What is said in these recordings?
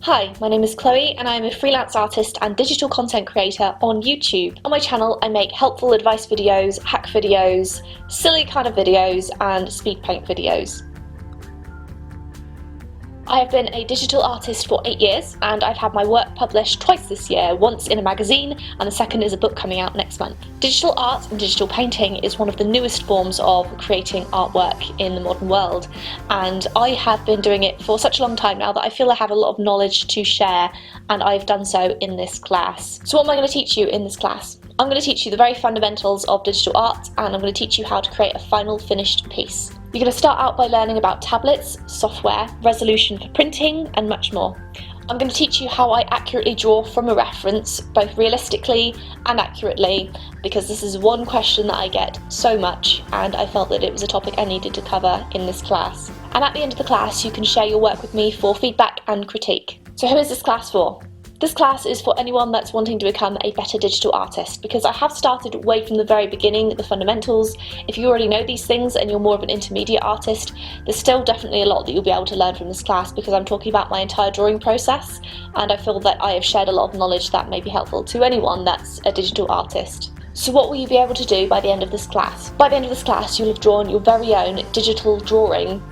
Hi, my name is Chloe and I am a freelance artist and digital content creator on YouTube. On my channel I make helpful advice videos, hack videos, silly kind of videos and speed paint videos. I have been a digital artist for 8 years and I've had my work published twice this year, once in a magazine and the second is a book coming out next month. Digital art and digital painting is one of the newest forms of creating artwork in the modern world, and I have been doing it for such a long time now that I feel I have a lot of knowledge to share, and I've done so in this class. So what am I going to teach you in this class? I'm going to teach you the very fundamentals of digital art and I'm going to teach you how to create a final finished piece. You're going to start out by learning about tablets, software, resolution for printing and much more. I'm going to teach you how I accurately draw from a reference, both realistically and accurately, because this is one question that I get so much and I felt that it was a topic I needed to cover in this class. And at the end of the class you can share your work with me for feedback and critique. So who is this class for? This class is for anyone that's wanting to become a better digital artist, because I have started way from the very beginning, the fundamentals. If you already know these things and you're more of an intermediate artist, there's still definitely a lot that you'll be able to learn from this class, because I'm talking about my entire drawing process and I feel that I have shared a lot of knowledge that may be helpful to anyone that's a digital artist. So what will you be able to do by the end of this class? By the end of this class you'll have drawn your very own digital drawing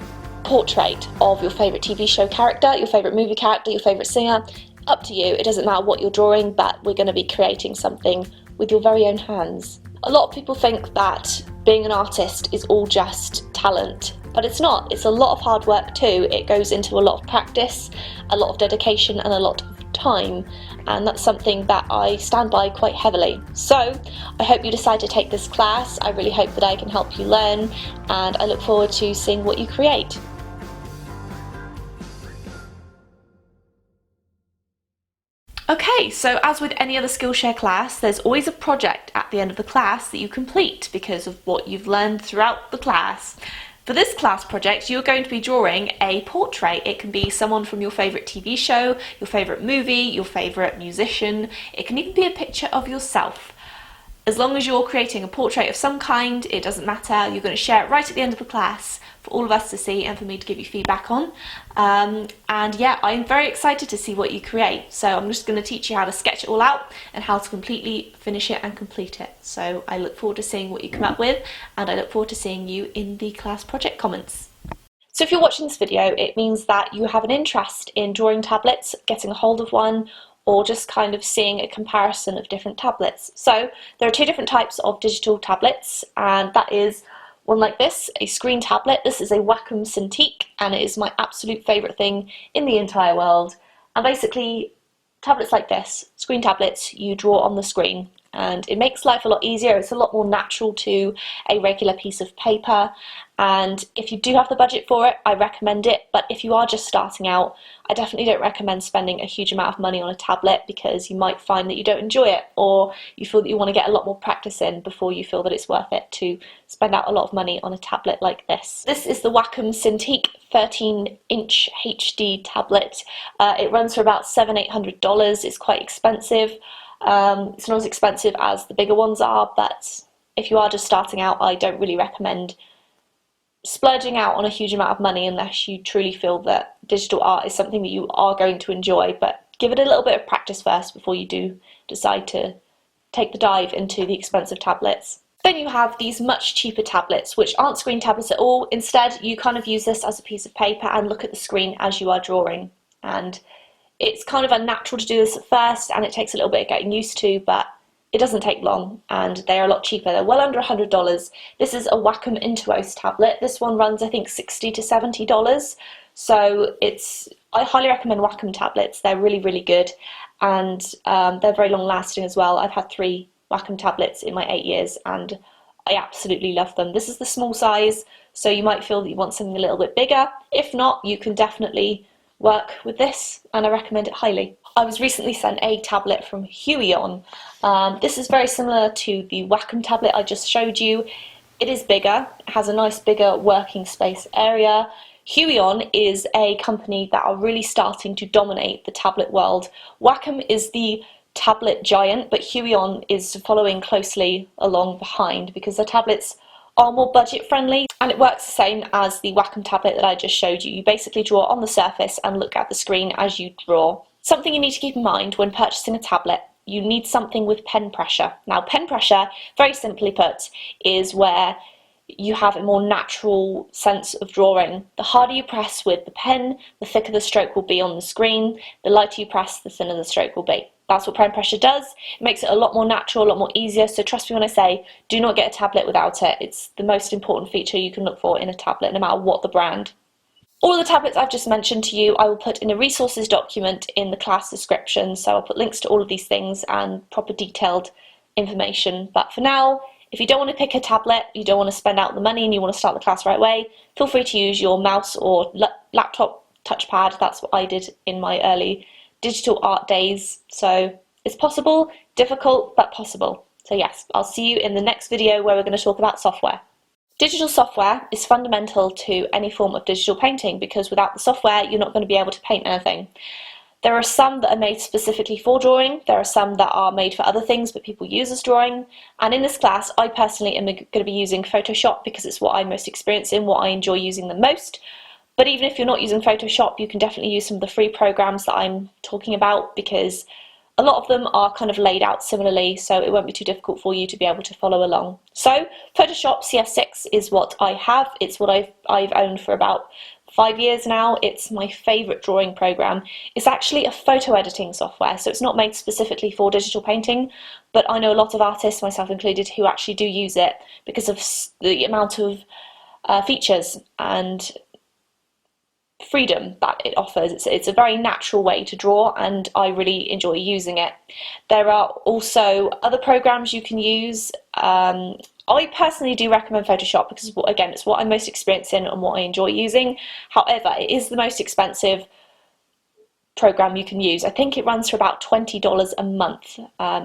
portrait of your favourite TV show character, your favourite movie character, your favourite singer. Up to you, it doesn't matter what you're drawing, but we're going to be creating something with your very own hands. A lot of people think that being an artist is all just talent, but it's not. It's a lot of hard work too. It goes into a lot of practice, a lot of dedication and a lot of time, and that's something that I stand by quite heavily. So I hope you decide to take this class. I really hope that I can help you learn, and I look forward to seeing what you create. Okay, so as with any other Skillshare class, there's always a project at the end of the class that you complete because of what you've learned throughout the class. For this class project, you're going to be drawing a portrait. It can be someone from your favourite TV show, your favourite movie, your favourite musician. It can even be a picture of yourself. As long as you're creating a portrait of some kind, it doesn't matter. You're going to share it right at the end of the class for all of us to see and for me to give you feedback on. And yeah, I'm very excited to see what you create. So I'm just going to teach you how to sketch it all out and how to completely finish it and complete it. So I look forward to seeing what you come up with, and I look forward to seeing you in the class project comments. So if you're watching this video, it means that you have an interest in drawing tablets, getting a hold of one, or just kind of seeing a comparison of different tablets. So there are two different types of digital tablets, and that is one like this, a screen tablet. This is a Wacom Cintiq and it is my absolute favourite thing in the entire world. And basically tablets like this, screen tablets, you draw on the screen and it makes life a lot easier. It's a lot more natural to a regular piece of paper, and if you do have the budget for it, I recommend it. But if you are just starting out, I definitely don't recommend spending a huge amount of money on a tablet, because you might find that you don't enjoy it, or you feel that you want to get a lot more practice in before you feel that it's worth it to spend out a lot of money on a tablet like this. This is the Wacom Cintiq 13-inch HD tablet. It runs for about $700–800. It's quite expensive. It's not as expensive as the bigger ones are, but if you are just starting out, I don't really recommend splurging out on a huge amount of money unless you truly feel that digital art is something that you are going to enjoy. But give it a little bit of practice first before you do decide to take the dive into the expensive tablets. Then you have these much cheaper tablets, which aren't screen tablets at all. Instead, you kind of use this as a piece of paper and look at the screen as you are drawing. And it's kind of unnatural to do this at first, and it takes a little bit of getting used to, but it doesn't take long, and they're a lot cheaper. They're well under $100. This is a Wacom Intuos tablet. This one runs, I think, $60 to $70. So I highly recommend Wacom tablets. They're really, really good, and they're very long lasting as well. I've had 3 Wacom tablets in my 8 years, and I absolutely love them. This is the small size, so you might feel that you want something a little bit bigger. If not, you can definitely work with this, and I recommend it highly. I was recently sent a tablet from Huion. This is very similar to the Wacom tablet I just showed you. It is bigger, it has a nice bigger working space area. Huion is a company that are really starting to dominate the tablet world. Wacom is the tablet giant, but Huion is following closely along behind because their tablets are more budget friendly, and it works the same as the Wacom tablet that I just showed you. You basically draw on the surface and look at the screen as you draw. Something you need to keep in mind when purchasing a tablet: you need something with pen pressure. Now, pen pressure, very simply put, is where you have a more natural sense of drawing. The harder you press with the pen, the thicker the stroke will be on the screen. The lighter you press, the thinner the stroke will be. That's what pen pressure does. It makes it a lot more natural, a lot more easier. So trust me when I say, do not get a tablet without it. It's the most important feature you can look for in a tablet, no matter what the brand. All of the tablets I've just mentioned to you, I will put in a resources document in the class description. So I'll put links to all of these things and proper detailed information. But for now, if you don't want to pick a tablet, you don't want to spend out the money and you want to start the class right away, feel free to use your mouse or laptop touchpad. That's what I did in my early digital art days. So it's possible, difficult, but possible. So yes, I'll see you in the next video where we're going to talk about software. Digital software is fundamental to any form of digital painting because without the software, you're not going to be able to paint anything. There are some that are made specifically for drawing, there are some that are made for other things but people use as drawing, and in this class I personally am going to be using Photoshop because it's what I'm most experienced in, what I enjoy using the most. But even if you're not using Photoshop, you can definitely use some of the free programs that I'm talking about because a lot of them are kind of laid out similarly, so it won't be too difficult for you to be able to follow along. So Photoshop CS6 is what I have. It's what I've owned for about 5 years now. It's my favourite drawing program. It's actually a photo editing software, so it's not made specifically for digital painting, but I know a lot of artists, myself included, who actually do use it because of the amount of features and freedom that it offers. It's a very natural way to draw and I really enjoy using it. There are also other programs you can use. I personally do recommend Photoshop because, again, it's what I'm most experienced in and what I enjoy using. However, it is the most expensive program you can use. I think it runs for about $20 a month.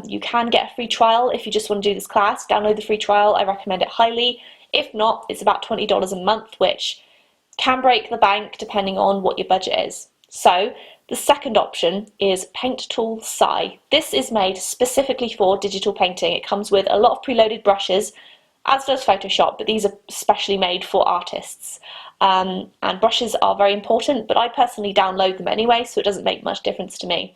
You can get a free trial if you just want to do this class. Download the free trial. I recommend it highly. If not, it's about $20 a month, which can break the bank depending on what your budget is. So the second option is Paint Tool Sai. This is made specifically for digital painting. It comes with a lot of preloaded brushes, as does Photoshop, but these are specially made for artists. And brushes are very important, but I personally download them anyway, so it doesn't make much difference to me.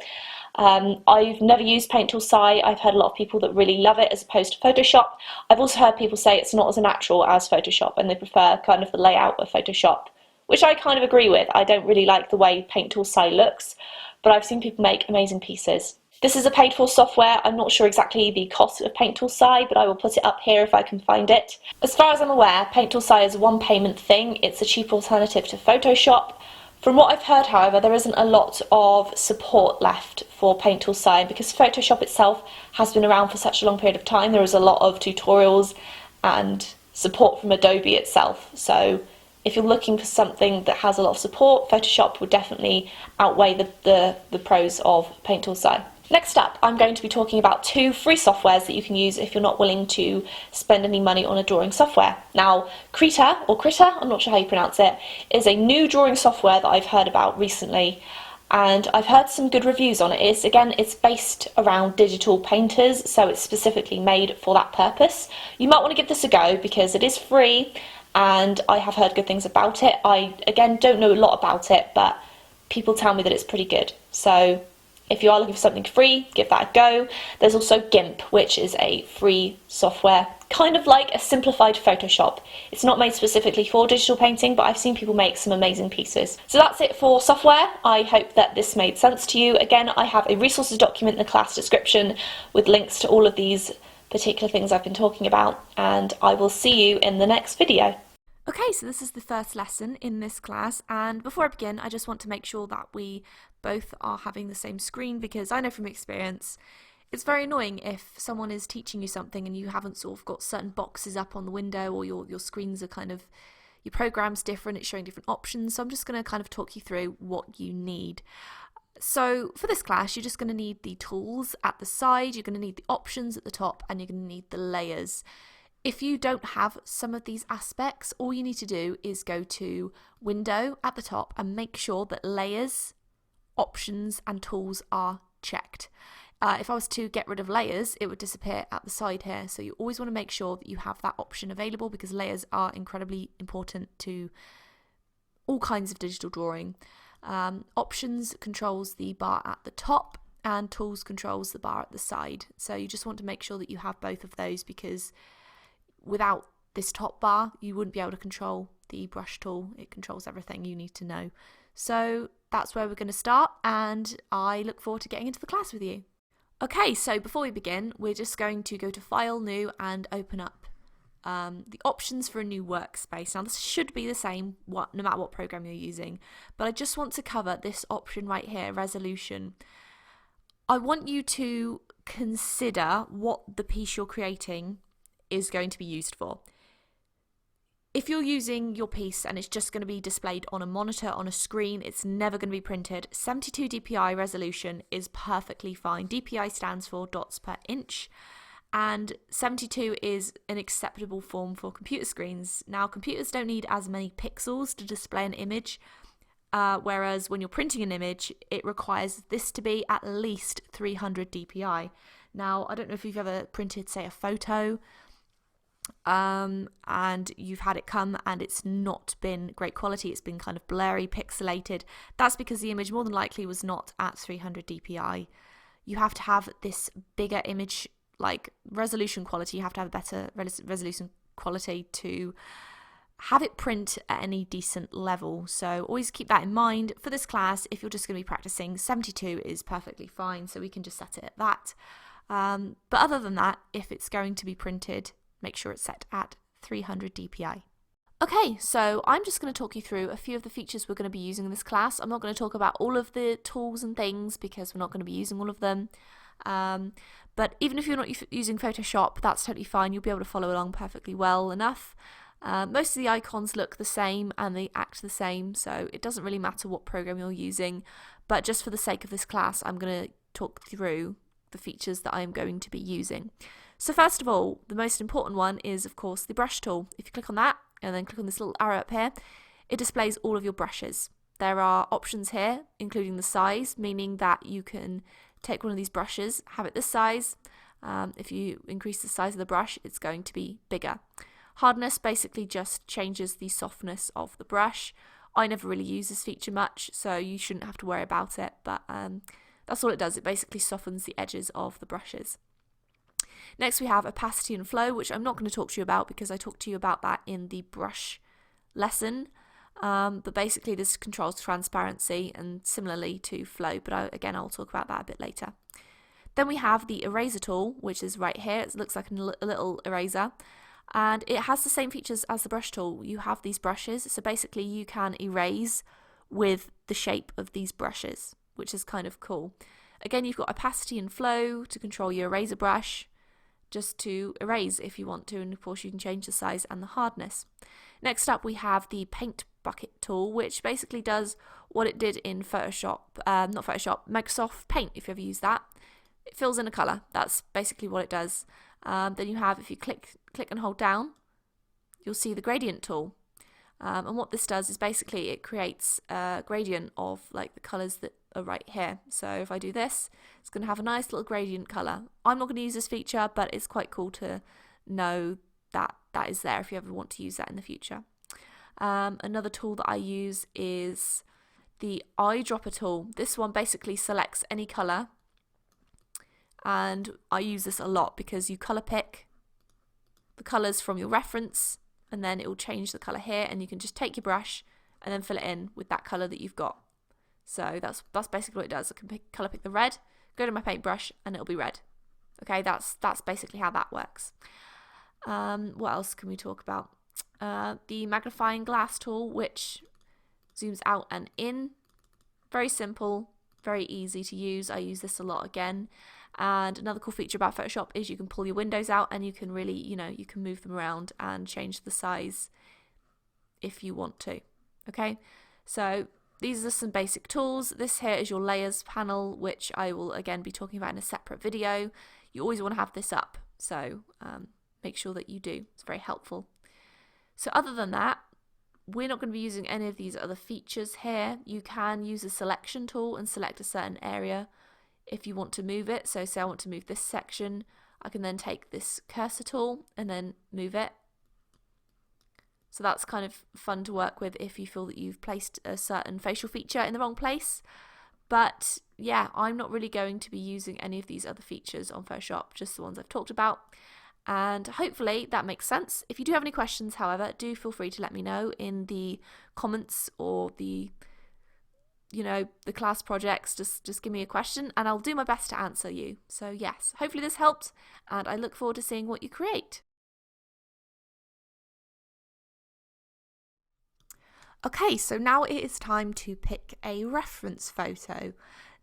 I've never used Paint Tool Sai. I've heard a lot of people that really love it as opposed to Photoshop. I've also heard people say it's not as natural as Photoshop and they prefer kind of the layout of Photoshop, which I kind of agree with. I don't really like the way Paint Tool Sai looks, but I've seen people make amazing pieces. This is a paid for software. I'm not sure exactly the cost of Paint Tool Sai, but I will put it up here if I can find it. As far as I'm aware, Paint Tool Sai is a one payment thing. It's a cheap alternative to Photoshop. From what I've heard, however, there isn't a lot of support left for Paint Tool Sai because Photoshop itself has been around for such a long period of time. There is a lot of tutorials and support from Adobe itself. So if you're looking for something that has a lot of support, Photoshop would definitely outweigh the pros of Paint Tool Sai. Next up, I'm going to be talking about two free softwares that you can use if you're not willing to spend any money on a drawing software. Now, Krita, or Krita, I'm not sure how you pronounce it, is a new drawing software that I've heard about recently, and I've heard some good reviews on it. It's based around digital painters, so it's specifically made for that purpose. You might want to give this a go because it is free, and I have heard good things about it. I, again, don't know a lot about it, but people tell me that it's pretty good. So if you are looking for something free, give that a go. There's also GIMP, which is a free software, kind of like a simplified Photoshop. It's not made specifically for digital painting, but I've seen people make some amazing pieces. So that's it for software. I hope that this made sense to you. Again, I have a resources document in the class description with links to all of these particular things I've been talking about, and I will see you in the next video. Okay, so this is the first lesson in this class, and before I begin, I just want to make sure that we both are having the same screen, because I know from experience it's very annoying if someone is teaching you something and you haven't sort of got certain boxes up on the window, or your screens are kind of, your program's different, it's showing different options. So I'm just going to kind of talk you through what you need. So for this class, you're just going to need the tools at the side, you're going to need the options at the top, and you're going to need the layers. If you don't have some of these aspects, all you need to do is go to Window at the top and make sure that Layers, Options and Tools are checked. If I was to get rid of layers, it would disappear at the side here. So you always want to make sure that you have that option available, because layers are incredibly important to all kinds of digital drawing. Options controls the bar at the top, and tools controls the bar at the side. So you just want to make sure that you have both of those, because without this top bar you wouldn't be able to control the brush tool. It controls everything you need to know. So that's where we're going to start, and I look forward to getting into the class with you. Okay, so before we begin, we're just going to go to File, New, and open up the options for a new workspace. Now this should be the same no matter what program you're using, but I just want to cover this option right here, resolution. I want you to consider what the piece you're creating is going to be used for. If you're using your piece and it's just going to be displayed on a monitor, on a screen, it's never going to be printed. 72 dpi resolution is perfectly fine. DPI stands for dots per inch, and 72 is an acceptable form for computer screens. Now, computers don't need as many pixels to display an image, whereas when you're printing an image, it requires this to be at least 300 dpi. Now, I don't know if you've ever printed, say, a photo, and you've had it come and it's not been great quality, it's been kind of blurry, pixelated. That's because the image more than likely was not at 300 dpi. You have to have this bigger image, like resolution quality. You have to have a better resolution quality to have it print at any decent level. So always keep that in mind. For this class, if you're just going to be practicing, 72 is perfectly fine, so we can just set it at that. But other than that, if it's going to be printed, make sure it's set at 300 dpi. Okay, so I'm just going to talk you through a few of the features we're going to be using in this class. I'm not going to talk about all of the tools and things because we're not going to be using all of them. But even if you're not using Photoshop, that's totally fine. You'll be able to follow along perfectly well enough. Most of the icons look the same and they act the same, so it doesn't really matter what program you're using. But just for the sake of this class, I'm going to talk through the features that I'm going to be using. So first of all, the most important one is, of course, the brush tool. If you click on that and then click on this little arrow up here, it displays all of your brushes. There are options here, including the size, meaning that you can take one of these brushes, have it this size. If you increase the size of the brush, it's going to be bigger. Hardness basically just changes the softness of the brush. I never really use this feature much, so you shouldn't have to worry about it, but that's all it does. It basically softens the edges of the brushes. Next we have opacity and flow, which I'm not going to talk to you about because I talked to you about that in the brush lesson. But basically this controls transparency and similarly to flow, but again I'll talk about that a bit later. Then we have the eraser tool, which is right here. It looks like a little eraser, and it has the same features as the brush tool. You have these brushes, so basically you can erase with the shape of these brushes, which is kind of cool. Again, you've got opacity and flow to control your eraser brush, just to erase if you want to, and of course you can change the size and the hardness. Next up we have the paint bucket tool, which basically does what it did in Microsoft Paint, if you ever use that. It fills in a colour. That's basically what it does. Then you have, if you click and hold down, you'll see the gradient tool. And what this does is basically it creates a gradient of like the colours that are right here. So if I do this, it's going to have a nice little gradient colour. I'm not going to use this feature, but it's quite cool to know that that is there if you ever want to use that in the future. Another tool that I use is the eyedropper tool. This one basically selects any colour, and I use this a lot because you colour pick the colours from your reference, and then it will change the colour here, and you can just take your brush and then fill it in with that colour that you've got. So that's basically what it does. I can colour pick the red, go to my paintbrush, and it'll be red. Okay, that's basically how that works. What else can we talk about? The magnifying glass tool, which zooms out and in. Very simple, very easy to use. I use this a lot again. And another cool feature about Photoshop is you can pull your windows out and you can really, you can move them around and change the size if you want to. Okay, so these are some basic tools. This here is your layers panel, which I will again be talking about in a separate video. You always want to have this up, so make sure that you do. It's very helpful. So other than that, we're not going to be using any of these other features here. You can use a selection tool and select a certain area if you want to move it. So say I want to move this section, I can then take this cursor tool and then move it. So that's kind of fun to work with if you feel that you've placed a certain facial feature in the wrong place. But yeah, I'm not really going to be using any of these other features on Photoshop, just the ones I've talked about. And hopefully that makes sense. If you do have any questions, however, do feel free to let me know in the comments or the class projects. Just give me a question and I'll do my best to answer you. So yes, hopefully this helped, and I look forward to seeing what you create. Okay, so now it is time to pick a reference photo.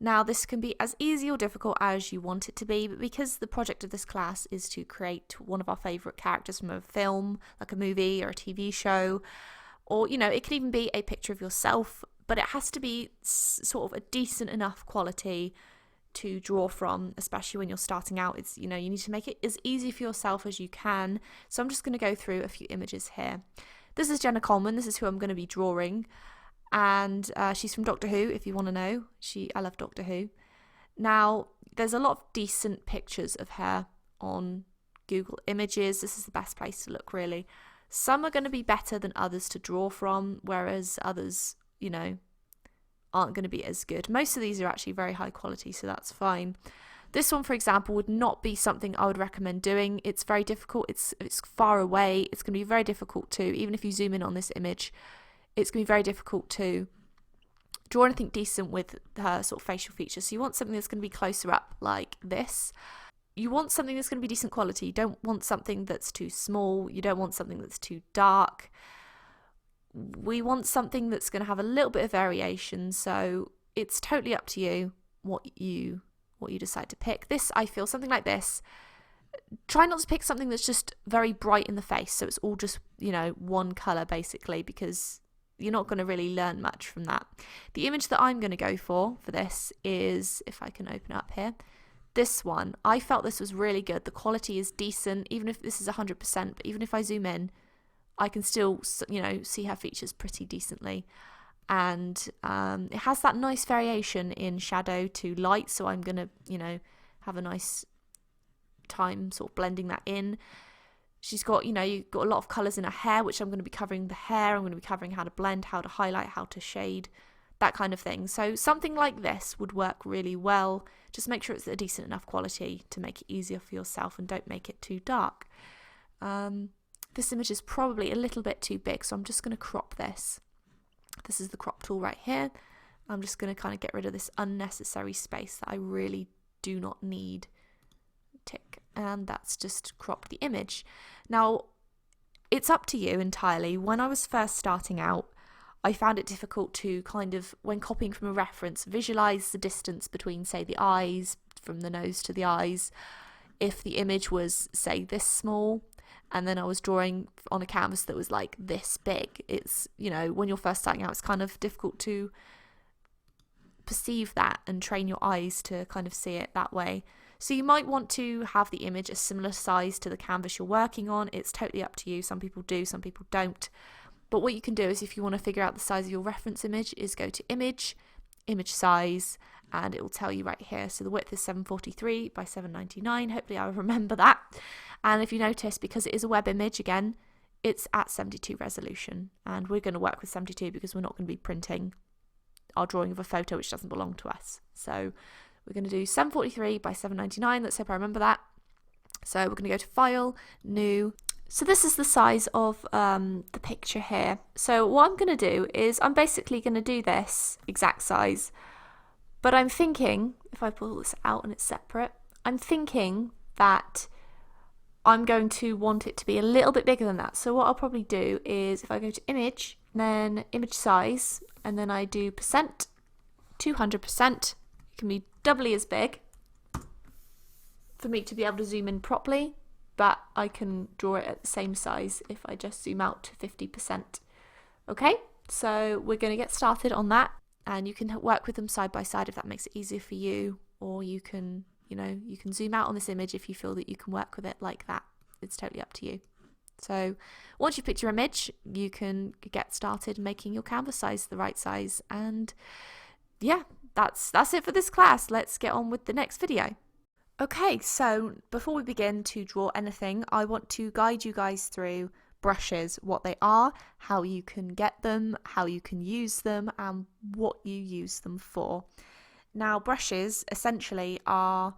Now this can be as easy or difficult as you want it to be, but because the project of this class is to create one of our favourite characters from a film, like a movie or a TV show, or it could even be a picture of yourself, but it has to be sort of a decent enough quality to draw from, especially when you're starting out. It's you need to make it as easy for yourself as you can. So I'm just going to go through a few images here. This is Jenna Coleman. This is who I'm going to be drawing, and she's from Doctor Who, if you want to know. I love Doctor Who. Now, there's a lot of decent pictures of her on Google Images. This is the best place to look, really. Some are going to be better than others to draw from, whereas others, aren't going to be as good. Most of these are actually very high quality, so that's fine. This one, for example, would not be something I would recommend doing. It's very difficult. It's far away. It's going to be very difficult to, even if you zoom in on this image, it's going to be very difficult to draw anything decent with her sort of facial features. So you want something that's going to be closer up like this. You want something that's going to be decent quality. You don't want something that's too small. You don't want something that's too dark. We want something that's going to have a little bit of variation. So it's totally up to you what you decide to pick. This, I feel, something like this. Try not to pick something that's just very bright in the face, so it's all just one colour basically, because you're not going to really learn much from that. The image that I'm going to go for this is, if I can open up here, this one. I felt this was really good. The quality is decent, even if this is 100%, but even if I zoom in, I can still see her features pretty decently. And it has that nice variation in shadow to light, so I'm gonna have a nice time sort of blending that in. She's got you've got a lot of colours in her hair, which I'm going to be covering the hair. I'm going to be covering how to blend, how to highlight, how to shade, that kind of thing. So something like this would work really well. Just make sure it's a decent enough quality to make it easier for yourself, and don't make it too dark. This image is probably a little bit too big, so I'm just going to crop this. This is the crop tool right here. I'm just going to kind of get rid of this unnecessary space that I really do not need. Tick. And that's just cropped the image. Now, it's up to you entirely. When I was first starting out, I found it difficult to kind of, when copying from a reference, visualize the distance between, say, the eyes, from the nose to the eyes. If the image was, say, this small, and then I was drawing on a canvas that was like this big, it's, when you're first starting out, it's kind of difficult to perceive that and train your eyes to kind of see it that way. So you might want to have the image a similar size to the canvas you're working on. It's totally up to you. Some people do, some people don't. But what you can do is, if you want to figure out the size of your reference image, is go to image size, and it will tell you right here. So the width is 743 by 799. Hopefully I'll remember that. And if you notice, because it is a web image, again, it's at 72 resolution. And we're going to work with 72 because we're not going to be printing our drawing of a photo which doesn't belong to us. So we're going to do 743 by 799. Let's hope I remember that. So we're going to go to File, New. So this is the size of the picture here. So what I'm going to do is, I'm basically going to do this exact size. But I'm thinking, if I pull this out and it's separate, I'm thinking that I'm going to want it to be a little bit bigger than that. So what I'll probably do is, if I go to image, then image size, and then I do percent, 200%, it can be doubly as big for me to be able to zoom in properly, but I can draw it at the same size if I just zoom out to 50%. Okay, so we're going to get started on that, and you can work with them side by side if that makes it easier for you, or you can you can zoom out on this image if you feel that you can work with it like that. It's totally up to you. So once you've picked your image, you can get started making your canvas size the right size, and yeah, that's it for this class. Let's get on with the next video. Okay, so before we begin to draw anything, I want to guide you guys through brushes, what they are, how you can get them, how you can use them, and what you use them for. Now, brushes essentially are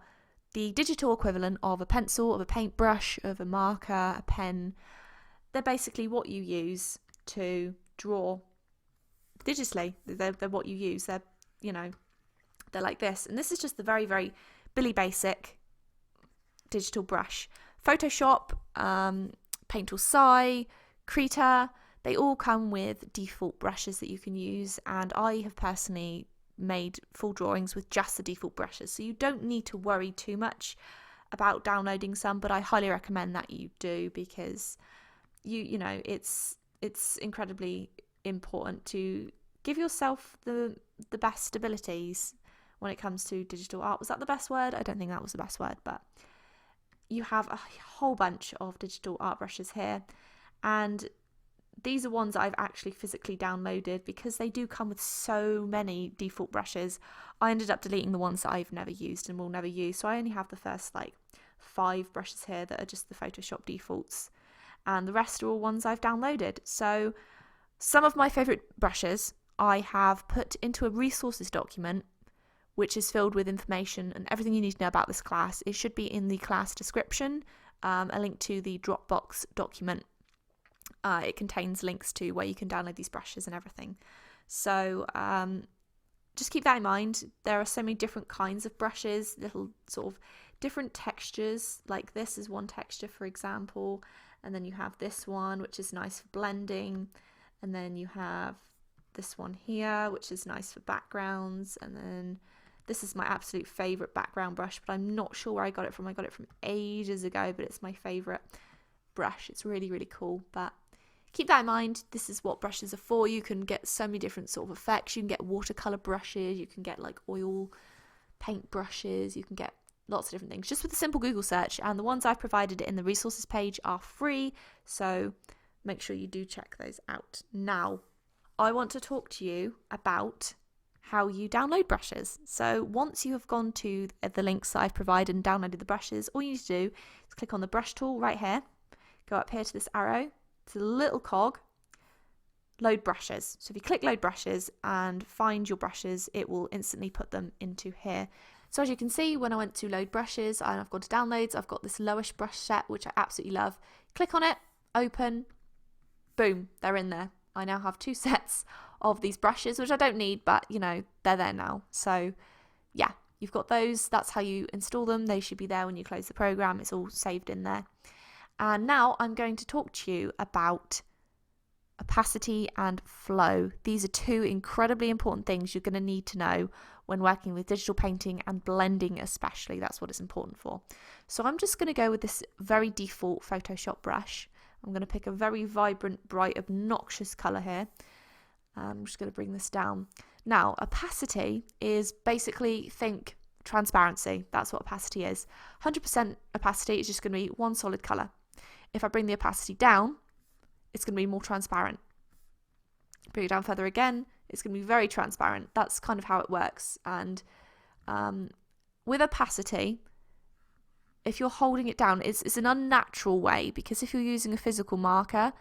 the digital equivalent of a pencil, of a paintbrush, of a marker, a pen. They're basically what you use to draw digitally. They're what you use. They're like this. And this is just the very, very Billy Basic digital brush. Photoshop, Paint Tool Sai, Krita, they all come with default brushes that you can use, and I have personally made full drawings with just the default brushes, so you don't need to worry too much about downloading some, but I highly recommend that you do, because it's incredibly important to give yourself the best abilities when it comes to digital art. Was that the best word? I don't think that was the best word, but you have a whole bunch of digital art brushes here, and these are ones that I've actually physically downloaded because they do come with so many default brushes. I ended up deleting the ones that I've never used and will never use, so I only have the first 5 brushes here that are just the Photoshop defaults, and the rest are all ones I've downloaded. So some of my favourite brushes I have put into a resources document, which is filled with information and everything you need to know about this class. It should be in the class description, a link to the Dropbox document. It contains links to where you can download these brushes and everything. So just keep that in mind. There are so many different kinds of brushes, little sort of different textures. Like this is one texture, for example, and then you have this one, which is nice for blending, and then you have this one here, which is nice for backgrounds, and then this is my absolute favourite background brush, but I'm not sure where I got it from. I got it from ages ago, but it's my favourite brush. It's really, really cool. But keep that in mind. This is what brushes are for. You can get so many different sort of effects. You can get watercolour brushes. You can get oil paint brushes. You can get lots of different things just with a simple Google search. And the ones I've provided in the resources page are free. So make sure you do check those out. Now, I want to talk to you about how you download brushes. So once you have gone to the links that I've provided and downloaded the brushes, all you need to do is click on the brush tool right here, go up here to this arrow, to the little cog, load brushes. So if you click load brushes and find your brushes, it will instantly put them into here. So as you can see, when I went to load brushes and I've gone to downloads, I've got this lowish brush set, which I absolutely love. Click on it, open, boom, they're in there. I now have 2 sets of these brushes, which I don't need, but they're there now. So yeah, you've got those. That's how you install them. They should be there when you close the program. It's all saved in there. And now I'm going to talk to you about opacity and flow. These are 2 incredibly important things you're going to need to know when working with digital painting and blending especially. That's what it's important for. So I'm just going to go with this very default Photoshop brush. I'm going to pick a very vibrant, bright, obnoxious colour here. I'm just going to bring this down. Now, opacity is basically, think transparency. That's what opacity is. 100% opacity is just going to be one solid colour. If I bring the opacity down, it's going to be more transparent. Bring it down further again, it's going to be very transparent. That's kind of how it works. And with opacity, if you're holding it down, it's an unnatural way, because if you're using a physical marker,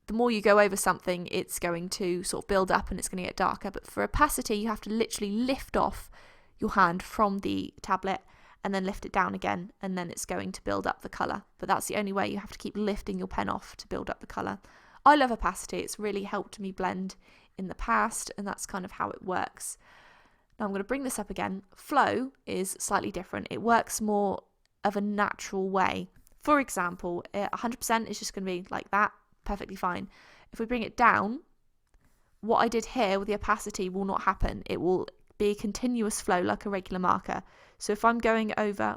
the more you go over something, it's going to sort of build up and it's going to get darker. But for opacity, you have to literally lift off your hand from the tablet and then lift it down again, and then it's going to build up the colour. But that's the only way. You have to keep lifting your pen off to build up the colour. I love opacity. It's really helped me blend in the past, and that's kind of how it works. Now I'm going to bring this up again. Flow is slightly different. It works more of a natural way. For example, 100% is just going to be like that, perfectly fine. If we bring it down, what I did here with the opacity will not happen. It will be a continuous flow like a regular marker. So if I'm going over,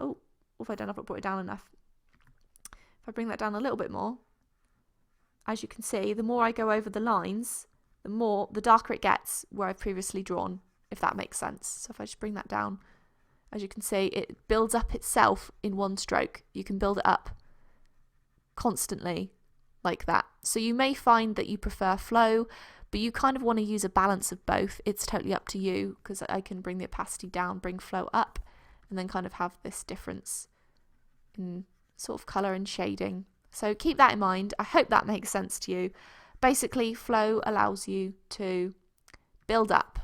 what have I done? I've not brought it down enough. If I bring that down a little bit more, as you can see, the more I go over the lines, the darker it gets where I've previously drawn, if that makes sense. So if I just bring that down, as you can see, it builds up itself in one stroke. You can build it up constantly like that. So you may find that you prefer flow, but you kind of want to use a balance of both. It's totally up to you, because I can bring the opacity down, bring flow up, and then kind of have this difference in sort of colour and shading. So keep that in mind. I hope that makes sense to you. Basically, flow allows you to build up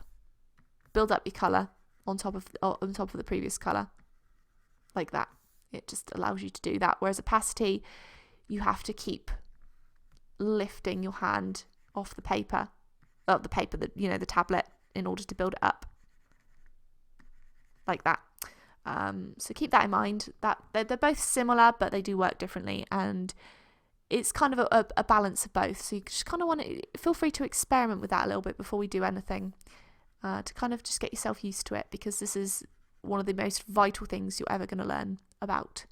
your colour on top of the previous colour, like that. It just allows you to do that. Whereas opacity, you have to keep lifting your hand off the paper, the tablet, in order to build it up, like that. So keep that in mind, that they're both similar, but they do work differently, and it's kind of a balance of both. So you just kind of want to feel free to experiment with that a little bit before we do anything, to kind of just get yourself used to it, because this is one of the most vital things you're ever going to learn about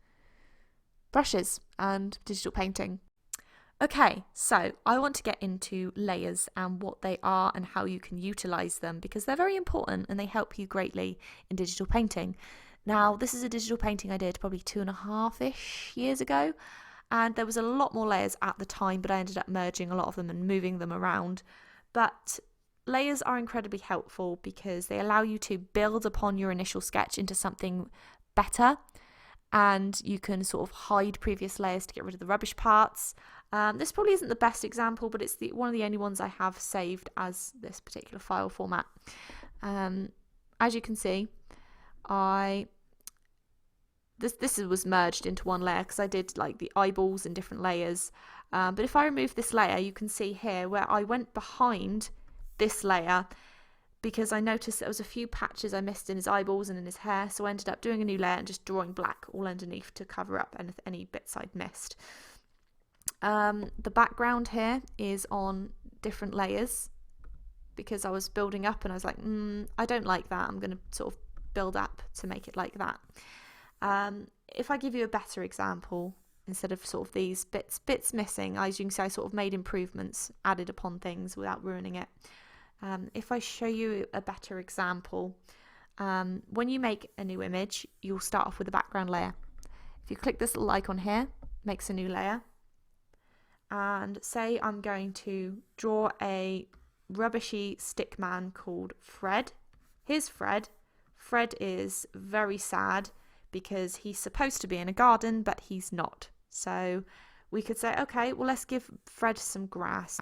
brushes and digital painting. Okay, so I want to get into layers and what they are and how you can utilize them, because they're very important and they help you greatly in digital painting. Now, this is a digital painting I did probably 2.5-ish years ago, and there was a lot more layers at the time, but I ended up merging a lot of them and moving them around. But layers are incredibly helpful because they allow you to build upon your initial sketch into something better, and you can sort of hide previous layers to get rid of the rubbish parts. This probably isn't the best example, but it's one of the only ones I have saved as this particular file format. As you can see, this was merged into one layer because I did like the eyeballs in different layers. But if I remove this layer, you can see here where I went behind this layer, because I noticed there was a few patches I missed in his eyeballs and in his hair, so I ended up doing a new layer and just drawing black all underneath to cover up any bits I'd missed. The background here is on different layers because I was building up and I was like, I don't like that, I'm going to sort of build up to make it like that. If I give you a better example, instead of sort of these bits missing, as you can see, I sort of made improvements, added upon things without ruining it. If I show you a better example, when you make a new image, you'll start off with a background layer. If you click this little icon here, makes a new layer. And say I'm going to draw a rubbishy stick man called Fred. Here's Fred. Fred is very sad because he's supposed to be in a garden, but he's not. So we could say, okay, well, let's give Fred some grass.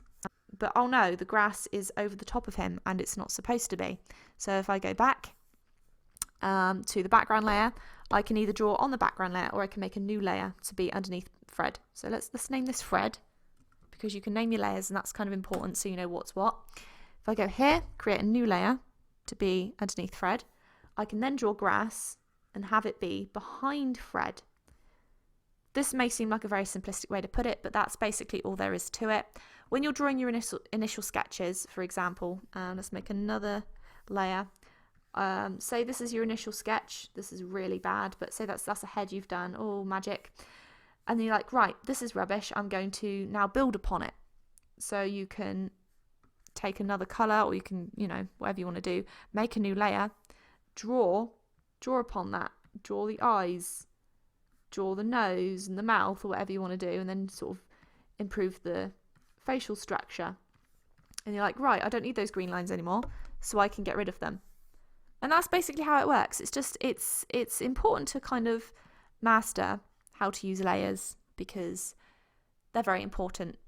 But oh no, the grass is over the top of him and it's not supposed to be. So if I go back to the background layer, I can either draw on the background layer or I can make a new layer to be underneath Fred. So let's name this Fred, because you can name your layers and that's kind of important so you know what's what. If I go here, create a new layer to be underneath Fred, I can then draw grass and have it be behind Fred. This may seem like a very simplistic way to put it, but that's basically all there is to it. When you're drawing your initial sketches, for example, let's make another layer. Say this is your initial sketch. This is really bad, but say that's a head you've done. Oh, magic. And then you're like, right, this is rubbish. I'm going to now build upon it. So you can take another colour, or you can, whatever you want to do, make a new layer, draw upon that, draw the eyes, draw the nose and the mouth, or whatever you want to do, and then sort of improve the facial structure. And you're like, right, I don't need those green lines anymore, so I can get rid of them. And that's basically how it works. It's just it's important to kind of master how to use layers, because they're very important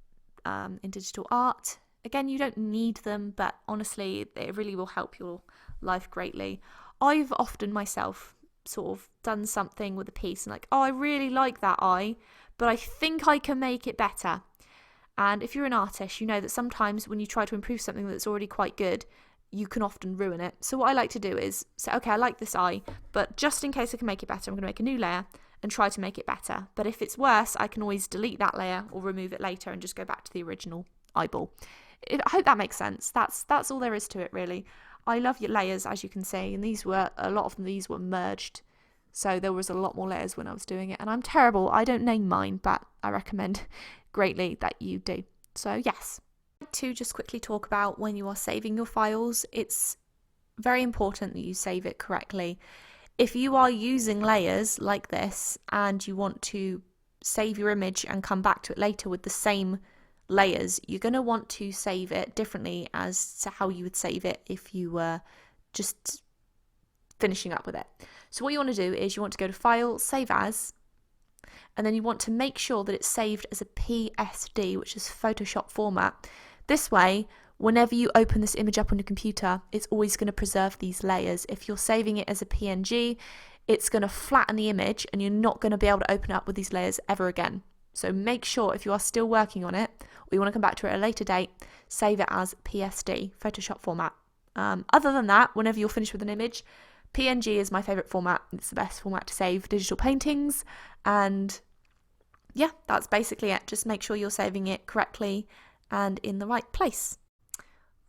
in digital art. Again, you don't need them, but honestly, it really will help your life greatly. I've often myself sort of done something with a piece and like, oh, I really like that eye, but I think I can make it better. And if you're an artist, you know that sometimes when you try to improve something that's already quite good, you can often ruin it. So what I like to do is say, okay, I like this eye, but just in case I can make it better, I'm going to make a new layer and try to make it better. But if it's worse, I can always delete that layer or remove it later and just go back to the original eyeball. I hope that makes sense. That's all there is to it, really. I love your layers, as you can see, and a lot of these were merged. So there was a lot more layers when I was doing it, and I'm terrible. I don't name mine, but I recommend greatly that you do. So yes. To just quickly talk about when you are saving your files, it's very important that you save it correctly. If you are using layers like this and you want to save your image and come back to it later with the same layers, you're going to want to save it differently as to how you would save it if you were just finishing up with it. So what you want to do is you want to go to File, Save As, and then you want to make sure that it's saved as a PSD, which is Photoshop format. This way, whenever you open this image up on your computer, it's always going to preserve these layers. If you're saving it as a PNG, it's going to flatten the image and you're not going to be able to open it up with these layers ever again. So make sure if you are still working on it, or you want to come back to it at a later date, save it as PSD, Photoshop format. Other than that, whenever you're finished with an image, PNG is my favourite format. It's the best format to save digital paintings. And yeah, that's basically it. Just make sure you're saving it correctly and in the right place.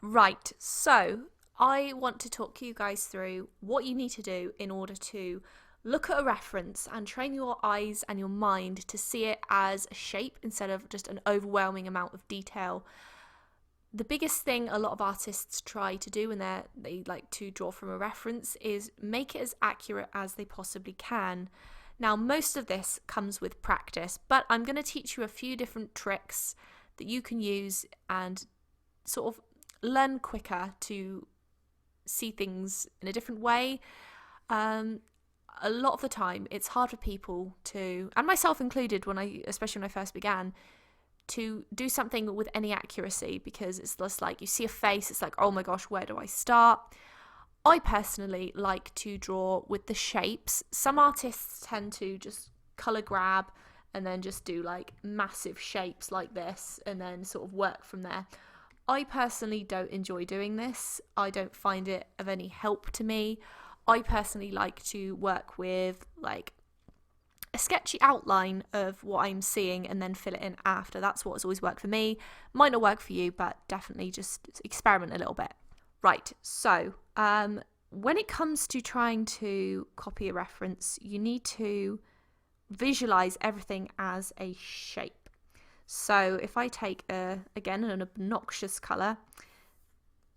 Right, so I want to talk you guys through what you need to do in order to look at a reference and train your eyes and your mind to see it as a shape instead of just an overwhelming amount of detail. The biggest thing a lot of artists try to do when they like to draw from a reference is make it as accurate as they possibly can. Now, most of this comes with practice, but I'm going to teach you a few different tricks that you can use and sort of learn quicker to see things in a different way. A lot of the time, it's hard for people to, and myself included, especially when I first began, to do something with any accuracy, because it's just like you see a face, it's like, oh my gosh, where do I start? I personally like to draw with the shapes. Some artists tend to just colour grab and then just do like massive shapes like this and then sort of work from there. I personally don't enjoy doing this. I don't find it of any help to me. I personally like to work with like a sketchy outline of what I'm seeing and then fill it in after. That's what's always worked for me. Might not work for you, but definitely just experiment a little bit. Right, so when it comes to trying to copy a reference, you need to visualize everything as a shape. So if I take, again, an obnoxious color,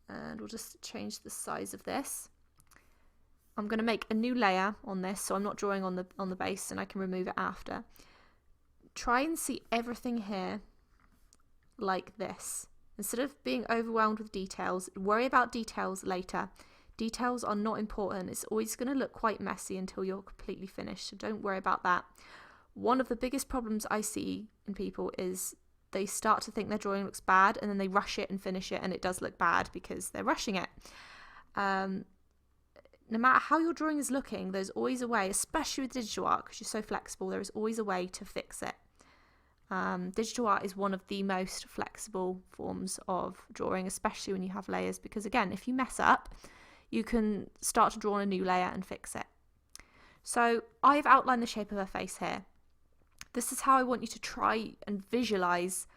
and we'll just change the size of this. I'm going to make a new layer on this, so I'm not drawing on the base and I can remove it after. Try and see everything here like this. Instead of being overwhelmed with details, worry about details later. Details are not important. It's always going to look quite messy until you're completely finished, so don't worry about that. One of the biggest problems I see in people is they start to think their drawing looks bad and then they rush it and finish it, and it does look bad because they're rushing it. No matter how your drawing is looking, there's always a way, especially with digital art, because you're so flexible, there is always a way to fix it. Digital art is one of the most flexible forms of drawing, especially when you have layers, because again, if you mess up, you can start to draw on a new layer and fix it. So I've outlined the shape of her face here. This is how I want you to try and visualize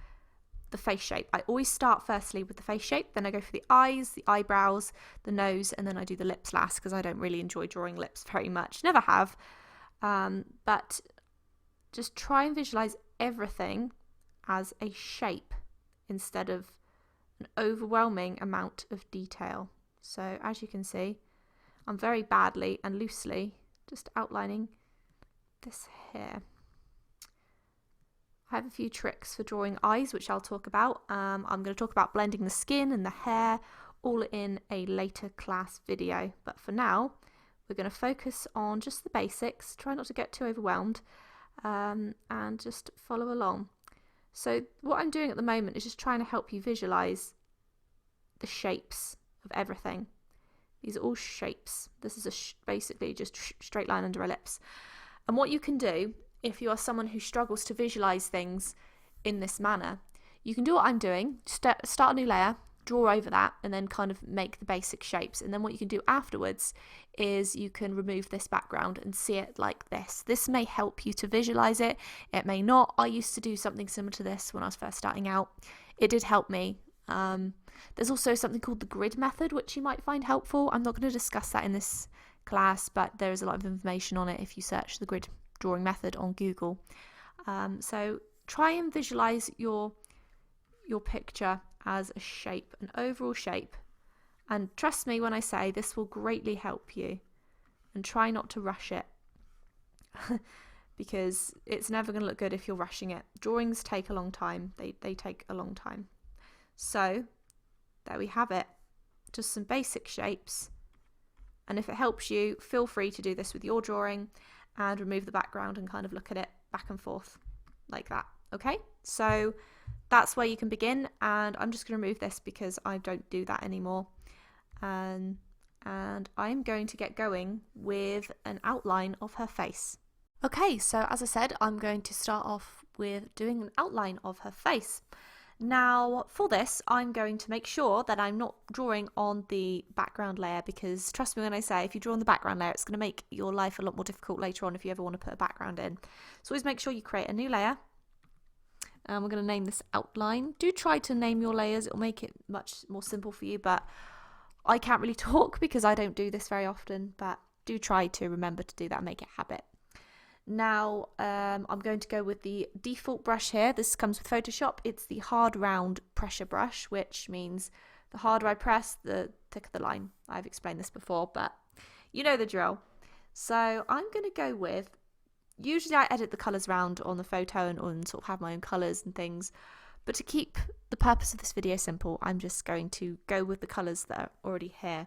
the face shape. I always start firstly with the face shape, then I go for the eyes, the eyebrows, the nose, and then I do the lips last, because I don't really enjoy drawing lips very much, never have. But just try and visualize everything as a shape instead of an overwhelming amount of detail. So as you can see, I'm very badly and loosely just outlining this here. I have a few tricks for drawing eyes, which I'll talk about. I'm going to talk about blending the skin and the hair all in a later class video. But for now, we're going to focus on just the basics. Try not to get too overwhelmed and just follow along. So what I'm doing at the moment is just trying to help you visualize the shapes of everything. These are all shapes. This is basically just straight line under ellipse. And what you can do, if you are someone who struggles to visualize things in this manner, you can do what I'm doing, start a new layer, draw over that, and then kind of make the basic shapes. And then what you can do afterwards is you can remove this background and see it like this. This may help you to visualize it. It may not. I used to do something similar to this when I was first starting out. It did help me. There's also something called the grid method, which you might find helpful. I'm not going to discuss that in this class, but there is a lot of information on it if you search the grid drawing method on Google. So try and visualize your picture as a shape, an overall shape, and trust me when I say this will greatly help you, and try not to rush it. because it's never going to look good if you're rushing it. Drawings take a long time. They take a long time. So there we have it. Just some basic shapes. And if it helps you, feel free to do this with your drawing and remove the background and kind of look at it back and forth like that. Okay, so that's where you can begin, and I'm just going to remove this because I don't do that anymore. And I'm going to get going with an outline of her face. Okay, so as I said, I'm going to start off with doing an outline of her face. Now, for this, I'm going to make sure that I'm not drawing on the background layer, because trust me when I say, if you draw on the background layer, it's going to make your life a lot more difficult later on if you ever want to put a background in. So always make sure you create a new layer. And we're going to name this outline. Do try to name your layers. It'll make it much more simple for you, but I can't really talk because I don't do this very often, but do try to remember to do that and make it a habit. Now, I'm going to go with the default brush here. This comes with Photoshop. It's the hard round pressure brush, which means the harder I press, the thicker the line. I've explained this before, but you know the drill. So I'm going to go with, usually I edit the colours around on the photo and sort of have my own colours and things. But to keep the purpose of this video simple, I'm just going to go with the colours that are already here.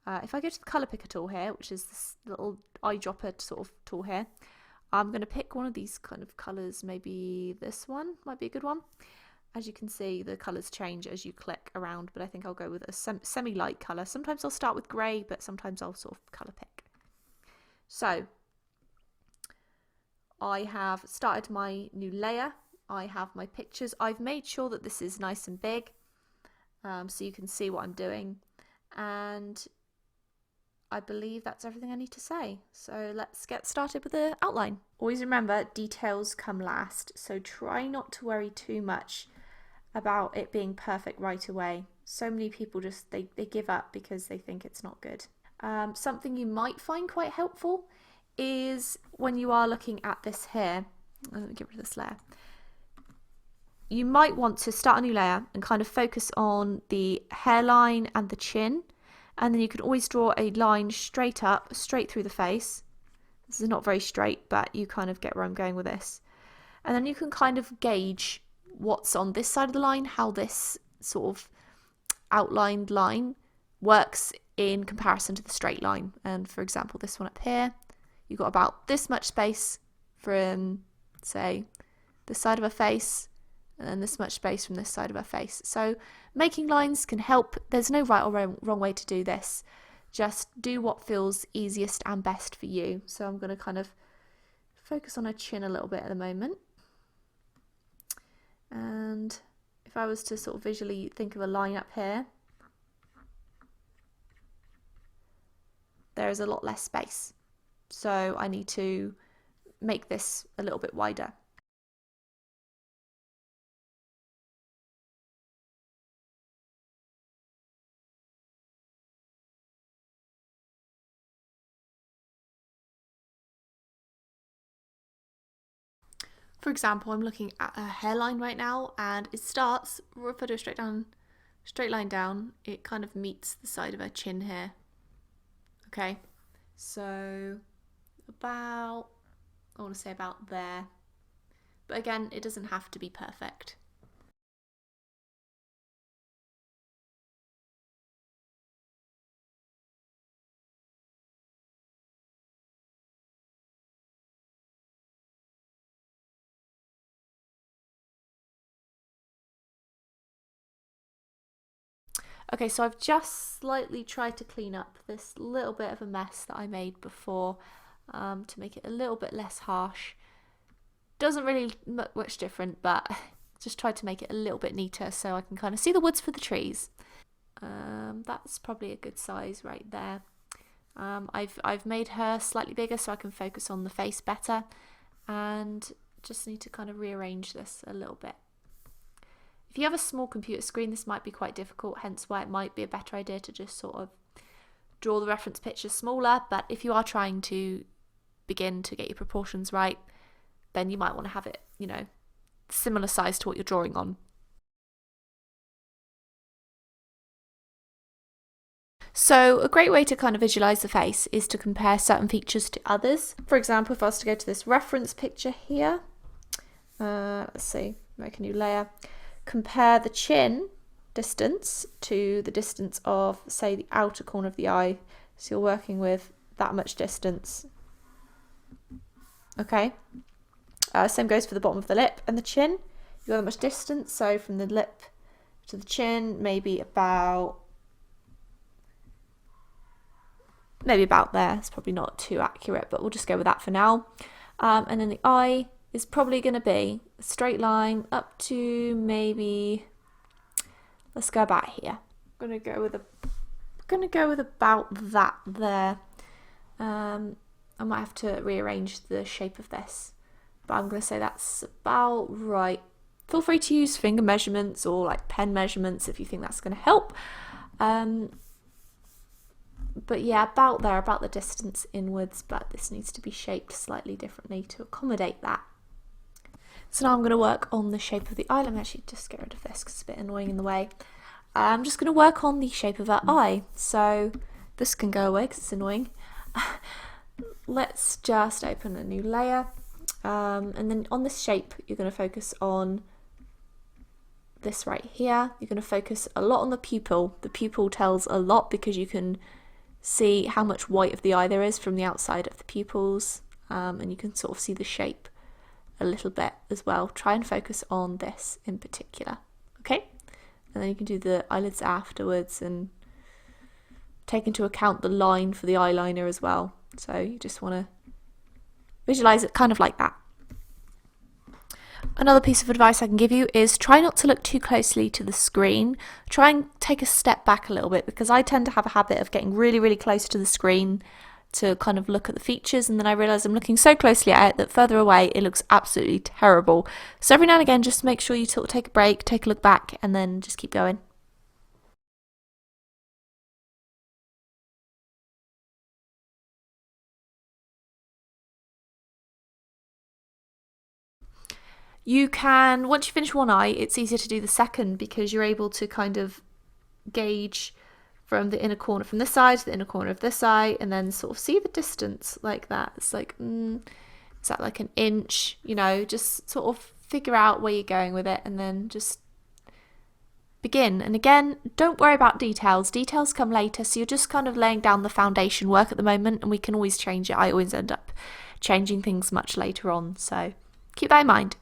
If I go to the colour picker tool here, which is this little eyedropper sort of tool here, I'm going to pick one of these kind of colours, maybe this one might be a good one. As you can see, the colours change as you click around, but I think I'll go with a semi-light colour. Sometimes I'll start with grey, but sometimes I'll sort of colour pick. So, I have started my new layer. I have my pictures. I've made sure that this is nice and big, so you can see what I'm doing. And I believe that's everything I need to say. So let's get started with the outline. Always remember, details come last. So try not to worry too much about it being perfect right away. So many people just, they give up because they think it's not good. Something you might find quite helpful is when you are looking at this here, let me get rid of this layer. You might want to start a new layer and kind of focus on the hairline and the chin. And then you can always draw a line straight up, straight through the face. This is not very straight, but you kind of get where I'm going with this. And then you can kind of gauge what's on this side of the line, how this sort of outlined line works in comparison to the straight line. And for example, this one up here, you've got about this much space from, say, this side of her face, and then this much space from this side of her face. So making lines can help. There's no right or wrong way to do this. Just do what feels easiest and best for you. So I'm going to kind of focus on her chin a little bit at the moment. And if I was to sort of visually think of a line up here, there is a lot less space. So I need to make this a little bit wider. For example, I'm looking at her hairline right now, and it starts, if I do a straight line down, it kind of meets the side of her chin here. Okay, so about, I want to say about there. But again, it doesn't have to be perfect. Okay, so I've just slightly tried to clean up this little bit of a mess that I made before, to make it a little bit less harsh. Doesn't really look much different, but just tried to make it a little bit neater so I can kind of see the woods for the trees. That's probably a good size right there. I've made her slightly bigger so I can focus on the face better, and just need to kind of rearrange this a little bit. If you have a small computer screen, this might be quite difficult, hence why it might be a better idea to just sort of draw the reference picture smaller. But if you are trying to begin to get your proportions right, then you might want to have it, you know, similar size to what you're drawing on. So a great way to kind of visualize the face is to compare certain features to others. For example, if I was to go to this reference picture here, let's see, make a new layer, compare the chin distance to the distance of, say, the outer corner of the eye. So you're working with that much distance. Okay. Same goes for the bottom of the lip and the chin. You've got that much distance, so from the lip to the chin, maybe about there. It's probably not too accurate, but we'll just go with that for now. And then the eye is probably going to be a straight line up to maybe, let's go about here. I'm going to go with about that there. I might have to rearrange the shape of this, but I'm going to say that's about right. Feel free to use finger measurements or like pen measurements if you think that's going to help. But yeah, about there, about the distance inwards, but this needs to be shaped slightly differently to accommodate that. So now I'm going to work on the shape of the eye. Let me actually just get rid of this because it's a bit annoying in the way. I'm just going to work on the shape of her eye. So this can go away because it's annoying. Let's just open a new layer. And then on this shape, you're going to focus on this right here. You're going to focus a lot on the pupil. The pupil tells a lot because you can see how much white of the eye there is from the outside of the pupils, and you can sort of see the shape a little bit as well. Try and focus on this in particular, okay? And then you can do the eyelids afterwards and take into account the line for the eyeliner as well. So you just want to visualize it kind of like that. Another piece of advice I can give you is try not to look too closely to the screen. Try and take a step back a little bit, because I tend to have a habit of getting really, really close to the screen to kind of look at the features, and then I realise I'm looking so closely at it that further away it looks absolutely terrible. So every now and again, just make sure you take a break, take a look back, and then just keep going. You can, once you finish one eye, it's easier to do the second because you're able to kind of gauge from the inner corner from this side to the inner corner of this eye and then sort of see the distance like that. It's like, is that like an inch? You know, just sort of figure out where you're going with it and then just begin. And again, don't worry about details. Details come later, so you're just kind of laying down the foundation work at the moment, and we can always change it. I always end up changing things much later on, so keep that in mind.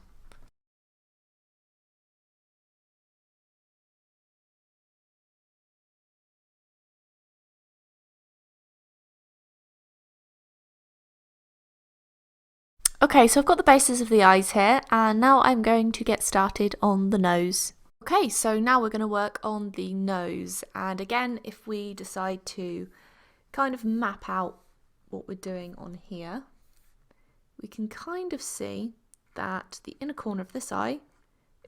Okay, so I've got the bases of the eyes here, and now I'm going to get started on the nose. Okay, so now we're going to work on the nose, and again, if we decide to kind of map out what we're doing on here, we can kind of see that the inner corner of this eye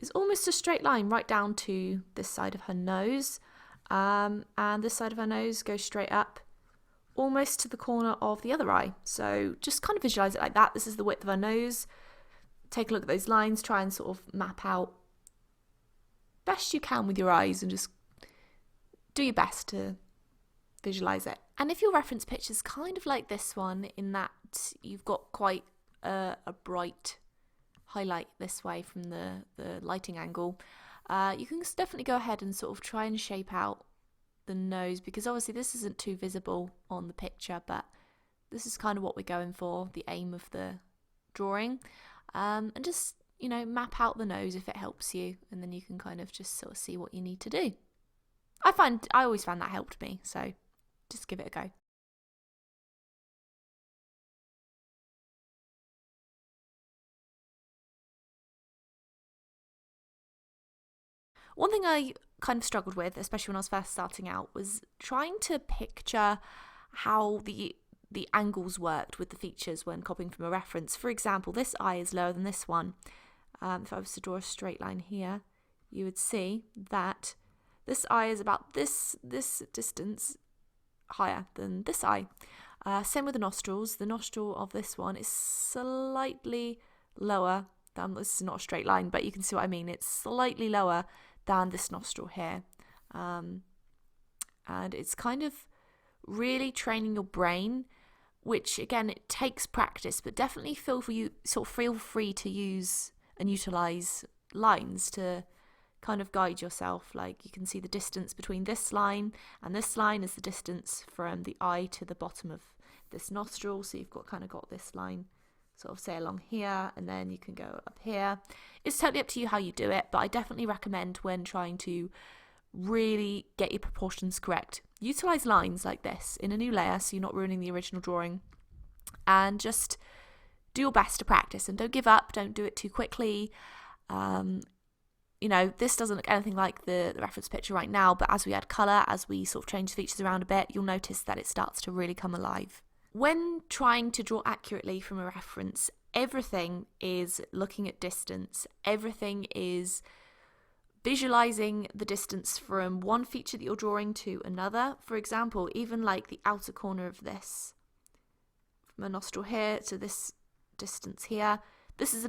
is almost a straight line right down to this side of her nose, and this side of her nose goes straight up almost to the corner of the other eye. So just kind of visualize it like that. This is the width of her nose. Take a look at those lines, try and sort of map out best you can with your eyes and just do your best to visualize it. And if your reference picture is kind of like this one, in that you've got quite a bright highlight this way from the lighting angle, you can definitely go ahead and sort of try and shape out the nose, because obviously this isn't too visible on the picture, but this is kind of what we're going for, the aim of the drawing, and just, you know, map out the nose if it helps you, and then you can kind of just sort of see what you need to do. I always found that helped me, so just give it a go. One thing I kind of struggled with, especially when I was first starting out, was trying to picture how the angles worked with the features when copying from a reference. For example, this eye is lower than this one. If I was to draw a straight line here, you would see that this eye is about this distance higher than this eye. Same with the nostrils. The nostril of this one is slightly lower than, this is not a straight line, but you can see what I mean. It's slightly lower than this nostril here, and it's kind of really training your brain, which again, it takes practice, but definitely feel free to use and utilize lines to kind of guide yourself. Like you can see the distance between this line and this line is the distance from the eye to the bottom of this nostril. So you've got this line sort of say along here, and then you can go up here. It's totally up to you how you do it, but I definitely recommend when trying to really get your proportions correct, utilize lines like this in a new layer so you're not ruining the original drawing, and just do your best to practice and don't give up, don't do it too quickly. This doesn't look anything like the reference picture right now, but as we add colour, as we sort of change the features around a bit, you'll notice that it starts to really come alive. When trying to draw accurately from a reference, everything is looking at distance, everything is visualizing the distance from one feature that you're drawing to another. For example, even like the outer corner of this, from a nostril here to this distance here, this is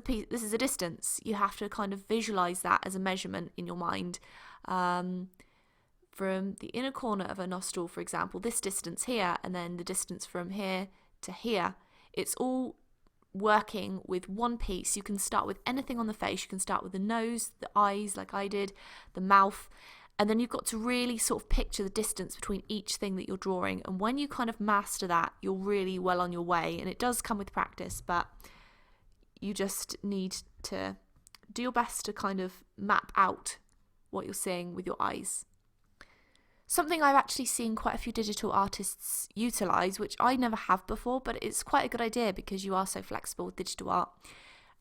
a distance. You have to kind of visualize that as a measurement in your mind. From the inner corner of a nostril, for example, this distance here, and then the distance from here to here, it's all working with one piece. You can start with anything on the face. You can start with the nose, the eyes, like I did, the mouth, and then you've got to really sort of picture the distance between each thing that you're drawing. And when you kind of master that, you're really well on your way. And it does come with practice, but you just need to do your best to kind of map out what you're seeing with your eyes. Something I've actually seen quite a few digital artists utilise, which I never have before, but it's quite a good idea because you are so flexible with digital art.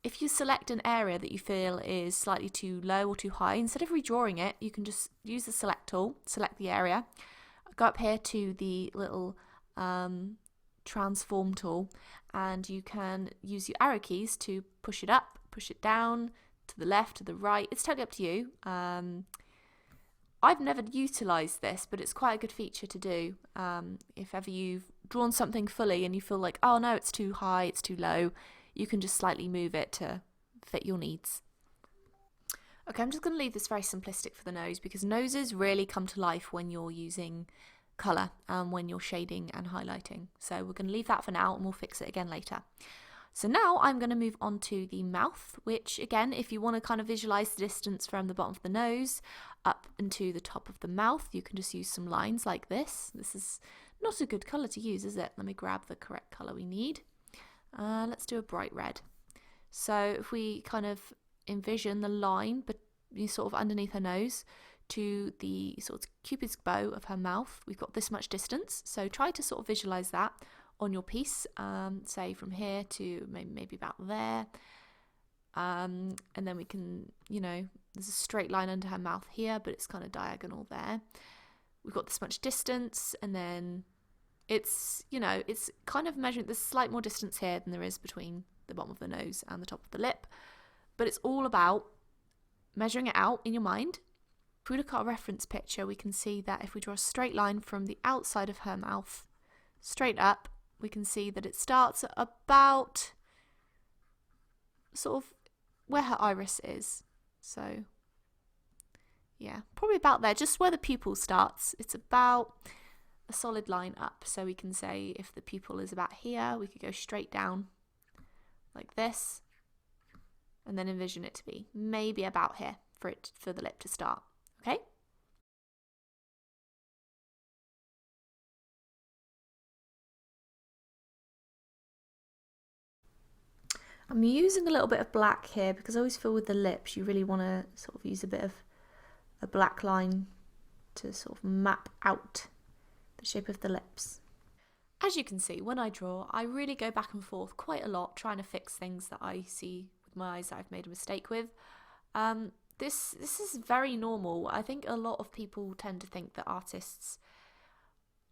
If you select an area that you feel is slightly too low or too high, instead of redrawing it, you can just use the select tool, select the area, go up here to the little transform tool, and you can use your arrow keys to push it up, push it down, to the left, to the right. It's totally up to you. I've never utilised this, but it's quite a good feature to do. If ever you've drawn something fully and you feel like, oh no, it's too high, it's too low, you can just slightly move it to fit your needs. Okay, I'm just going to leave this very simplistic for the nose because noses really come to life when you're using colour and when you're shading and highlighting. So we're going to leave that for now and we'll fix it again later. So now I'm going to move on to the mouth, which again, if you want to kind of visualize the distance from the bottom of the nose up into the top of the mouth, you can just use some lines like this. This is not a good colour to use, is it? Let me grab the correct colour we need. Let's do a bright red. So if we kind of envision the line, but sort of underneath her nose to the sort of cupid's bow of her mouth, we've got this much distance. So try to sort of visualize that on your piece, say from here to maybe about there, and then we can, there's a straight line under her mouth here, but it's kind of diagonal there. We've got this much distance, and then it's kind of measuring. There's slight more distance here than there is between the bottom of the nose and the top of the lip, but it's all about measuring it out in your mind. If we look at our reference picture, we can see that if we draw a straight line from the outside of her mouth straight up, we can see that it starts at about sort of where her iris is. So yeah, probably about there, just where the pupil starts. It's about a solid line up. So we can say if the pupil is about here, we could go straight down like this and then envision it to be maybe about here for the lip to start. Okay? I'm using a little bit of black here because I always feel with the lips you really want to sort of use a bit of a black line to sort of map out the shape of the lips. As you can see, when I draw, I really go back and forth quite a lot trying to fix things that I see with my eyes that I've made a mistake with. This is very normal. I think a lot of people tend to think that artists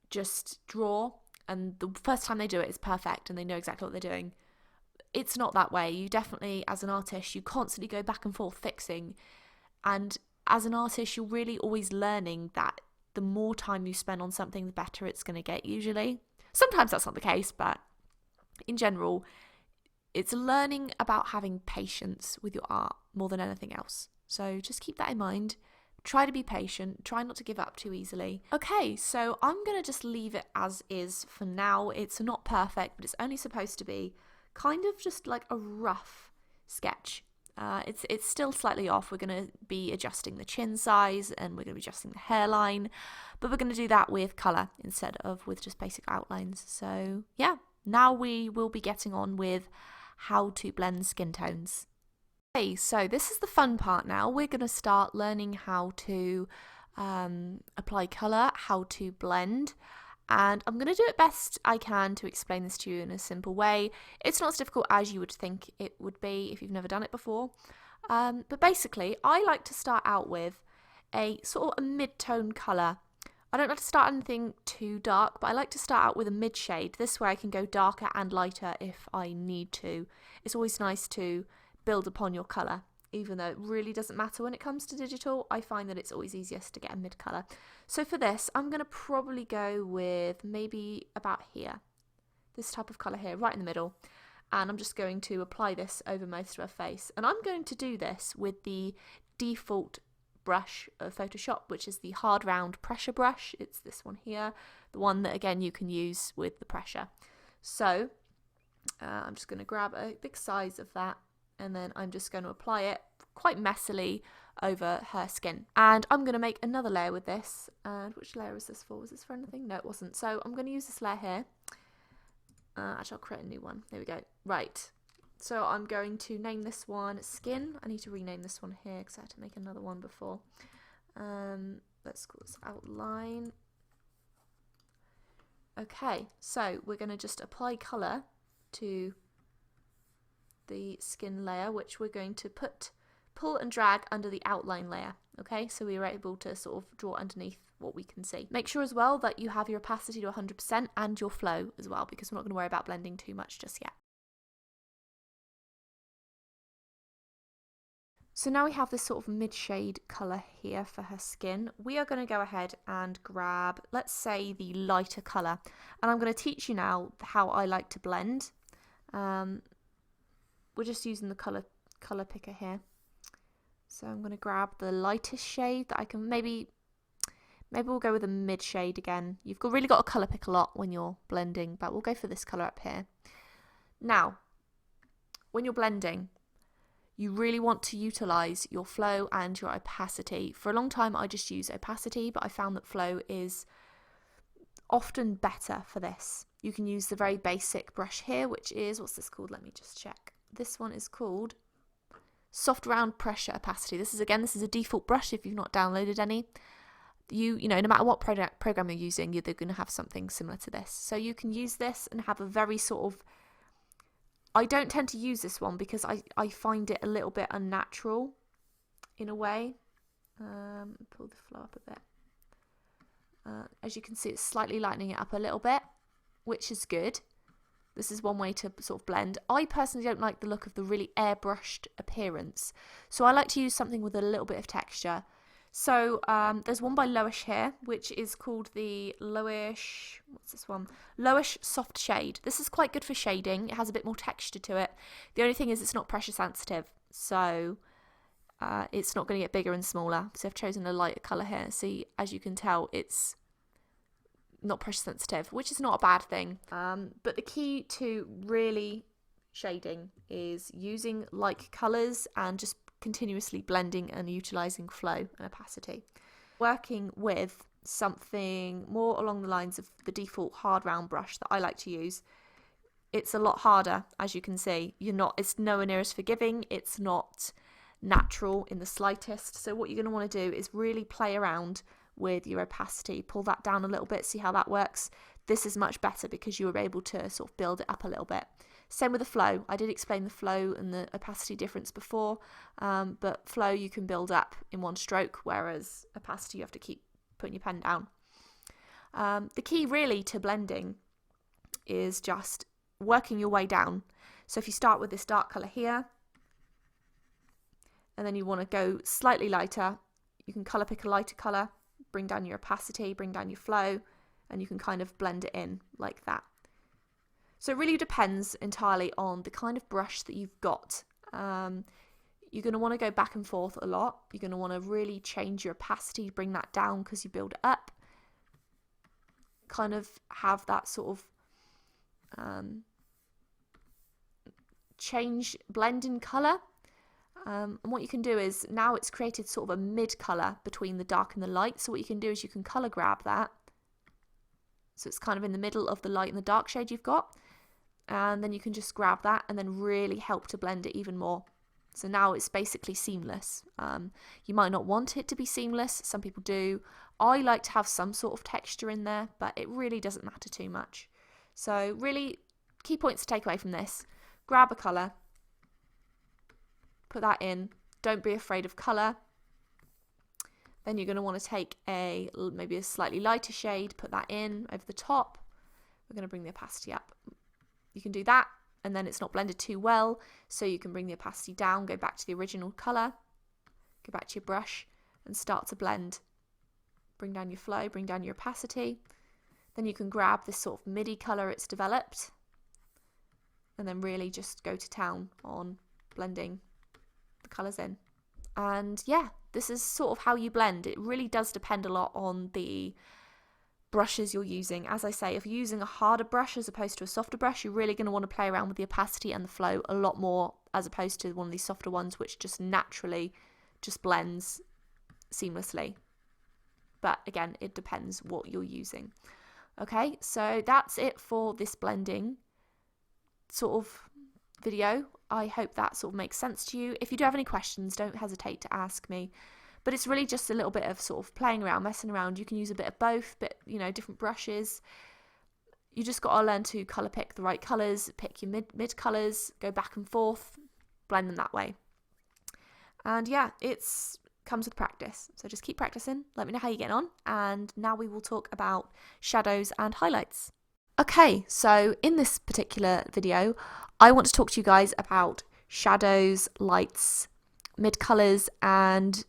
just draw and the first time they do it is perfect and they know exactly what they're doing. It's not that way. You definitely, as an artist, you constantly go back and forth fixing. And as an artist, you're really always learning that the more time you spend on something, the better it's going to get usually. Sometimes that's not the case, but in general, it's learning about having patience with your art more than anything else. So just keep that in mind. Try to be patient, try not to give up too easily. Okay, so I'm going to just leave it as is for now. It's not perfect, but it's only supposed to be kind of just like a rough sketch. It's still slightly off. We're going to be adjusting the chin size and we're going to be adjusting the hairline, but we're going to do that with colour instead of with just basic outlines. So yeah, now we will be getting on with how to blend skin tones. Okay, so this is the fun part now. We're going to start learning how to apply colour, how to blend, and I'm going to do it best I can to explain this to you in a simple way. It's not as difficult as you would think it would be if you've never done it before. But basically, I like to start out with a sort of a mid-tone colour. I don't like to start anything too dark, but I like to start out with a mid-shade. This way I can go darker and lighter if I need to. It's always nice to build upon your colour, even though it really doesn't matter when it comes to digital. I find that it's always easiest to get a mid colour. So for this, I'm going to probably go with maybe about here, this type of colour here, right in the middle, and I'm just going to apply this over most of her face. And I'm going to do this with the default brush of Photoshop, which is the hard round pressure brush. It's this one here, the one that again you can use with the pressure. So I'm just going to grab a big size of that, and then I'm just going to apply it quite messily over her skin. And I'm going to make another layer with this. And which layer is this for? Was this for anything? No, it wasn't. So I'm going to use this layer here. Actually, I'll create a new one. There we go. Right. So I'm going to name this one Skin. I need to rename this one here because I had to make another one before. Let's call this Outline. Okay, so we're going to just apply colour to the skin layer, which we're going to pull and drag under the outline layer. Okay, so we are able to sort of draw underneath what we can see. Make sure as well that you have your opacity to 100% and your flow as well, because we're not going to worry about blending too much just yet. So now we have this sort of mid-shade colour here for her skin. We are going to go ahead and grab, let's say, the lighter colour, and I'm going to teach you now how I like to blend. We're just using the colour picker here. So I'm going to grab the lightest shade that I can, maybe we'll go with a mid shade again. You've really got to colour pick a lot when you're blending, but we'll go for this colour up here. Now, when you're blending, you really want to utilise your flow and your opacity. For a long time I just use opacity, but I found that flow is often better for this. You can use the very basic brush here, which is, what's this called? Let me just check. This one is called Soft Round Pressure Opacity. This is a default brush if you've not downloaded any. You know, no matter what program you're using, they're going to have something similar to this. So you can use this and have a very sort of, I don't tend to use this one because I find it a little bit unnatural in a way. Pull the flow up a bit. As you can see, it's slightly lightening it up a little bit, which is good. This is one way to sort of blend. I personally don't like the look of the really airbrushed appearance, so I like to use something with a little bit of texture. So there's one by Lowish here, which is called the Lowish, what's this one? Lowish Soft Shade. This is quite good for shading. It has a bit more texture to it. The only thing is it's not pressure sensitive, so it's not going to get bigger and smaller. So I've chosen a lighter colour here. See, as you can tell, it's not pressure sensitive, which is not a bad thing. But the key to really shading is using like colours and just continuously blending and utilising flow and opacity. Working with something more along the lines of the default hard round brush that I like to use, it's a lot harder, as you can see. It's nowhere near as forgiving, it's not natural in the slightest. So what you're going to want to do is really play around with your opacity, pull that down a little bit, see how that works. This is much better because you were able to sort of build it up a little bit. Same with the flow. I did explain the flow and the opacity difference before, but flow you can build up in one stroke, whereas opacity you have to keep putting your pen down. The key really to blending is just working your way down. So if you start with this dark colour here, and then you want to go slightly lighter, you can colour pick a lighter colour, bring down your opacity, bring down your flow, and you can kind of blend it in like that. So it really depends entirely on the kind of brush that you've got. you're going to want to go back and forth a lot. You're going to want to really change your opacity, bring that down because you build it up. Kind of have that sort of blend in colour. And what you can do is, now it's created sort of a mid colour between the dark and the light. So what you can do is you can colour grab that. So it's kind of in the middle of the light and the dark shade you've got. And then you can just grab that and then really help to blend it even more. So now it's basically seamless. You might not want it to be seamless. Some people do. I like to have some sort of texture in there, but it really doesn't matter too much. So really, key points to take away from this. Grab a colour. Put that in. Don't be afraid of colour. Then you're going to want to take maybe a slightly lighter shade, put that in over the top. We're going to bring the opacity up. You can do that, and then it's not blended too well, so you can bring the opacity down, go back to the original colour, go back to your brush, and start to blend. Bring down your flow, bring down your opacity. Then you can grab this sort of midi colour it's developed, and then really just go to town on blending the colours in. And yeah, this is sort of how you blend. It really does depend a lot on the brushes you're using. As I say, if you're using a harder brush as opposed to a softer brush, you're really going to want to play around with the opacity and the flow a lot more, as opposed to one of these softer ones which just naturally just blends seamlessly. But again, it depends what you're using. Okay, so that's it for this blending sort of video. I hope that sort of makes sense to you. If you do have any questions, don't hesitate to ask me. But it's really just a little bit of sort of playing around, messing around. You can use a bit of both, but different brushes. You just got to learn to colour pick the right colours, pick your mid colours, go back and forth, blend them that way. And yeah, it's comes with practice. So just keep practicing. Let me know how you're getting on. And now we will talk about shadows and highlights. Okay, so in this particular video, I want to talk to you guys about shadows, lights, mid colours, and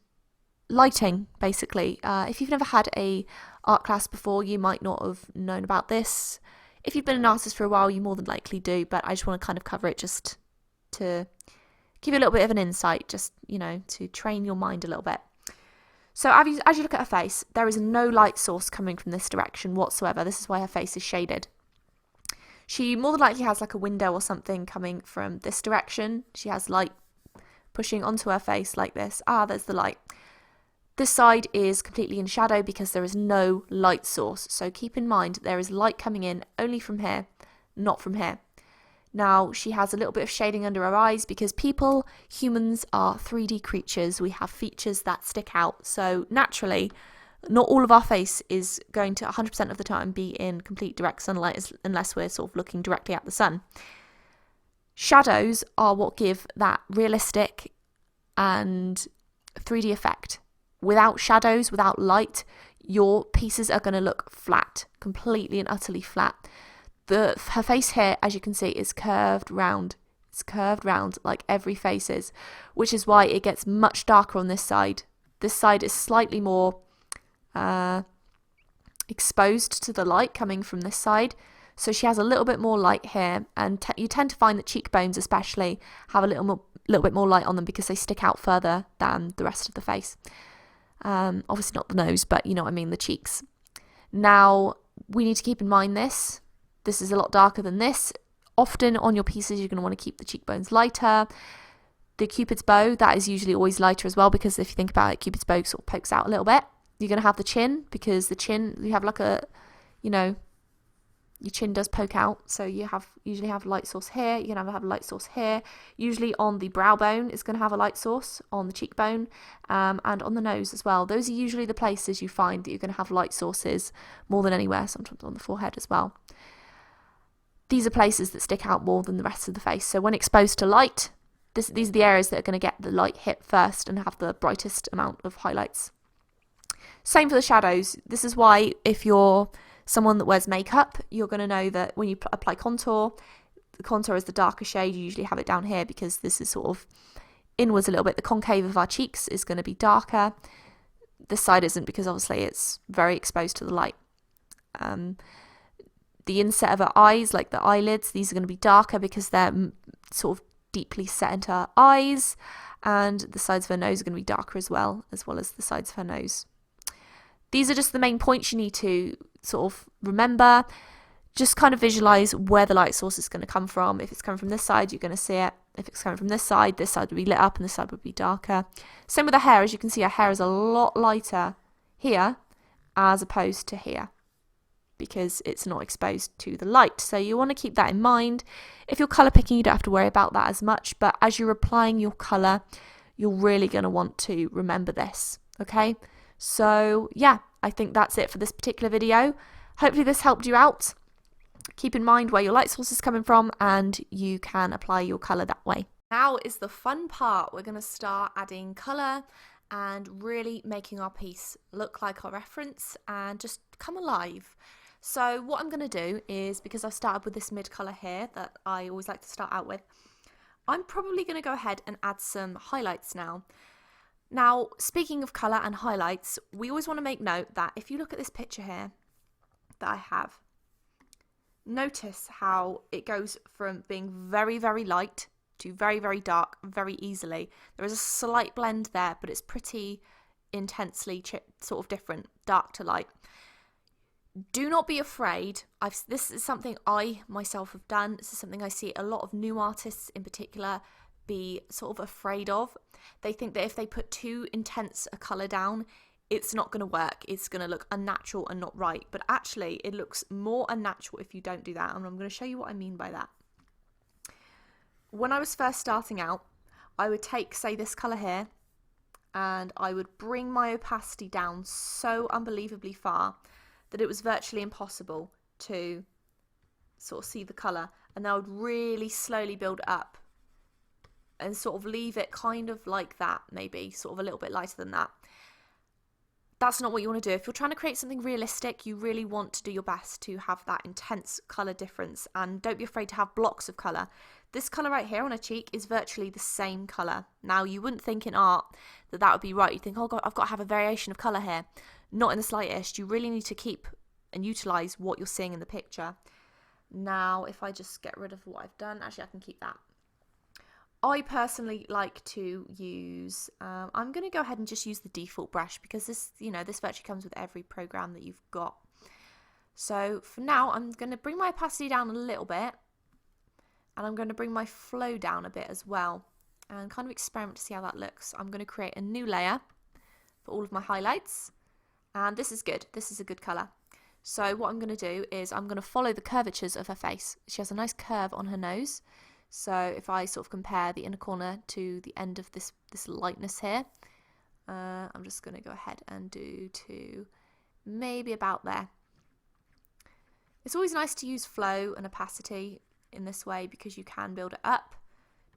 lighting, basically. If you've never had a art class before, you might not have known about this. If you've been an artist for a while, you more than likely do, but I just want to kind of cover it just to give you a little bit of an insight, just, to train your mind a little bit. So as you look at her face, there is no light source coming from this direction whatsoever. This is why her face is shaded. She more than likely has like a window or something coming from this direction. She has light pushing onto her face like this. There's the light. This side is completely in shadow because there is no light source. So keep in mind there is light coming in only from here, not from here. Now she has a little bit of shading under her eyes because humans are 3D creatures. We have features that stick out. So naturally, not all of our face is going to 100% of the time be in complete direct sunlight unless we're sort of looking directly at the sun. Shadows are what give that realistic and 3D effect. Without shadows, without light, your pieces are going to look flat, completely and utterly flat. Her face here, as you can see, is curved round. It's curved round like every face is, which is why it gets much darker on this side. This side is slightly more exposed to the light coming from this side. So she has a little bit more light here, and you tend to find that cheekbones especially have a little bit more light on them because they stick out further than the rest of the face. Obviously not the nose, but you know what I mean, the cheeks. Now, we need to keep in mind this. This is a lot darker than this. Often on your pieces, you're going to want to keep the cheekbones lighter. The Cupid's bow, that is usually always lighter as well, because if you think about it, Cupid's bow sort of pokes out a little bit. You're going to have the chin, because the chin, you have like your chin does poke out, so you usually have light source here. You're going to have a light source here. Usually on the brow bone, it's going to have a light source, on the cheekbone, and on the nose as well. Those are usually the places you find that you're going to have light sources more than anywhere, sometimes on the forehead as well. These are places that stick out more than the rest of the face. So when exposed to light, these are the areas that are going to get the light hit first and have the brightest amount of highlights. Same for the shadows. This is why if you're someone that wears makeup, you're going to know that when you apply contour, the contour is the darker shade. You usually have it down here because this is sort of inwards a little bit. The concave of our cheeks is going to be darker. This side isn't, because obviously it's very exposed to the light. The inset of our eyes, like the eyelids, these are going to be darker because they're sort of deeply set into our eyes. and the sides of her nose are going to be darker as well as the sides of her nose. These are just the main points you need to sort of remember. Just kind of visualize where the light source is going to come from. If it's coming from this side, you're going to see it. If it's coming from this side would be lit up and this side would be darker. Same with her hair. As you can see, her hair is a lot lighter here as opposed to here, because it's not exposed to the light. So you want to keep that in mind. If you're colour picking, you don't have to worry about that as much, but as you're applying your colour, you're really going to want to remember this, okay? So yeah, I think that's it for this particular video. Hopefully this helped you out. Keep in mind where your light source is coming from and you can apply your colour that way. Now is the fun part. We're going to start adding colour and really making our piece look like our reference and just come alive. So what I'm going to do is, because I've started with this mid colour here that I always like to start out with, I'm probably going to go ahead and add some highlights now. Now, speaking of colour and highlights, we always want to make note that if you look at this picture here that I have, notice how it goes from being very, very light to very, very dark very easily. There is a slight blend there, but it's pretty intensely sort of different, dark to light. Do not be afraid. This is something I myself have done. This is something I see a lot of new artists in particular be sort of afraid of. They think that if they put too intense a colour down, it's not going to work. It's going to look unnatural and not right. But actually, it looks more unnatural if you don't do that. And I'm going to show you what I mean by that. When I was first starting out, I would take, say, this colour here, and I would bring my opacity down so unbelievably far that it was virtually impossible to sort of see the colour. And I would really slowly build it up and sort of leave it kind of like that, maybe sort of a little bit lighter than that. That's not what you want to do. If you're trying to create something realistic, you really want to do your best to have that intense colour difference, and don't be afraid to have blocks of colour. This colour right here on her cheek is virtually the same colour. Now, you wouldn't think in art that that would be right. You'd think, oh God, I've got to have a variation of colour here. Not in the slightest. You really need to keep and utilise what you're seeing in the picture. Now, if I just get rid of what I've done, actually I can keep that. I personally like to use, I'm going to go ahead and just use the default brush, because this, this virtually comes with every program that you've got. So for now, I'm going to bring my opacity down a little bit, and I'm going to bring my flow down a bit as well, and kind of experiment to see how that looks. I'm going to create a new layer for all of my highlights, and this is good. This is a good colour. So what I'm going to do is I'm going to follow the curvatures of her face. She has a nice curve on her nose. So if I sort of compare the inner corner to the end of this lightness here, I'm just going to go ahead and do to maybe about there. It's always nice to use flow and opacity in this way because you can build it up.